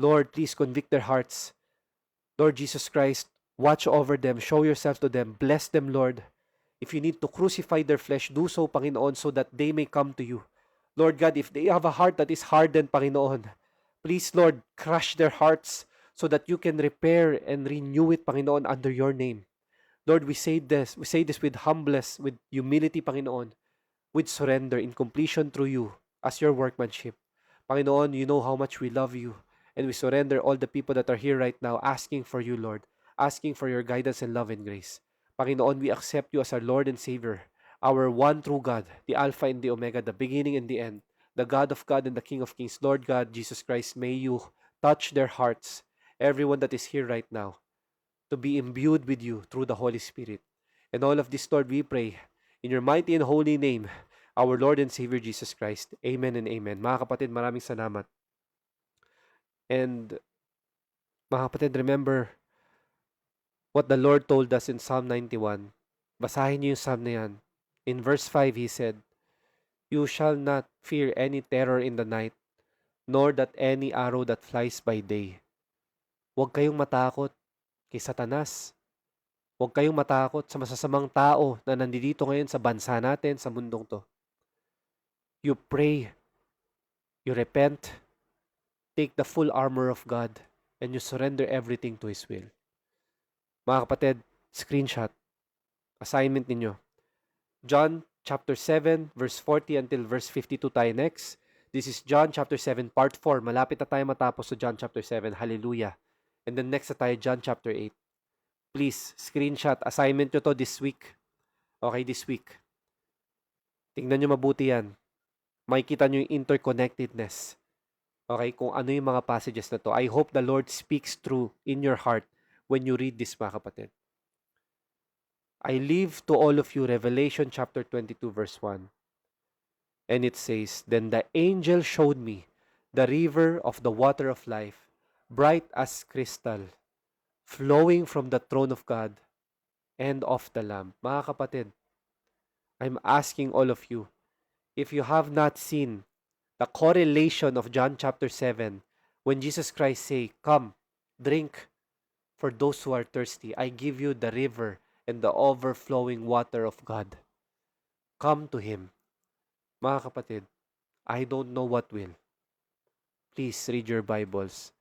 Lord, please convict their hearts. Lord Jesus Christ, watch over them. Show yourself to them. Bless them, Lord. If you need to crucify their flesh, do so, Panginoon, so that they may come to you. Lord God, if they have a heart that is hardened, Panginoon, please, Lord, crush their hearts so that you can repair and renew it, Panginoon, under your name. Lord, we say this with humbleness, with humility, Panginoon, with surrender in completion through you as your workmanship. Panginoon, you know how much we love you, and we surrender all the people that are here right now asking for you, Lord, asking for your guidance and love and grace. Panginoon, we accept you as our Lord and Savior, our one true God, the Alpha and the Omega, the beginning and the end, the God of God and the King of Kings. Lord God, Jesus Christ, may you touch their hearts, everyone that is here right now, to be imbued with you through the Holy Spirit. And all of this, Lord, we pray in your mighty and holy name, our Lord and Savior Jesus Christ. Amen and amen. Mga kapatid, maraming salamat. And mga kapatid, remember what the Lord told us in Psalm 91. Basahin niyo yung Psalm na yan. In verse 5, He said, "You shall not fear any terror in the night, nor that any arrow that flies by day." Huwag kayong matakot kay Satanas. Huwag kayong matakot sa masasamang tao na nandito ngayon sa bansa natin, sa mundong to. You pray, you repent, take the full armor of God, and you surrender everything to His will. Mga kapatid, screenshot, assignment ninyo. John chapter 7, verse 40 until verse 52 tayo next. This is John chapter 7, part 4. Malapit na tayo matapos sa John chapter 7. Hallelujah. And then next na tayo, John chapter 8. Please, screenshot. Assignment nyo to this week. Okay, this week. Tingnan nyo mabuti yan. Makikita nyo yung interconnectedness. Okay, kung ano yung mga passages na to. I hope the Lord speaks through in your heart when you read this, mga kapatid. I leave to all of you Revelation chapter 22 verse 1. And it says, "Then the angel showed me the river of the water of life, bright as crystal, flowing from the throne of God and of the Lamb." Mga kapatid, I'm asking all of you, if you have not seen the correlation of John chapter 7, when Jesus Christ say, "Come, drink, for those who are thirsty, I give you the river and the overflowing water of God. Come to Him." Mga kapatid, I don't know what will. Please read your Bibles.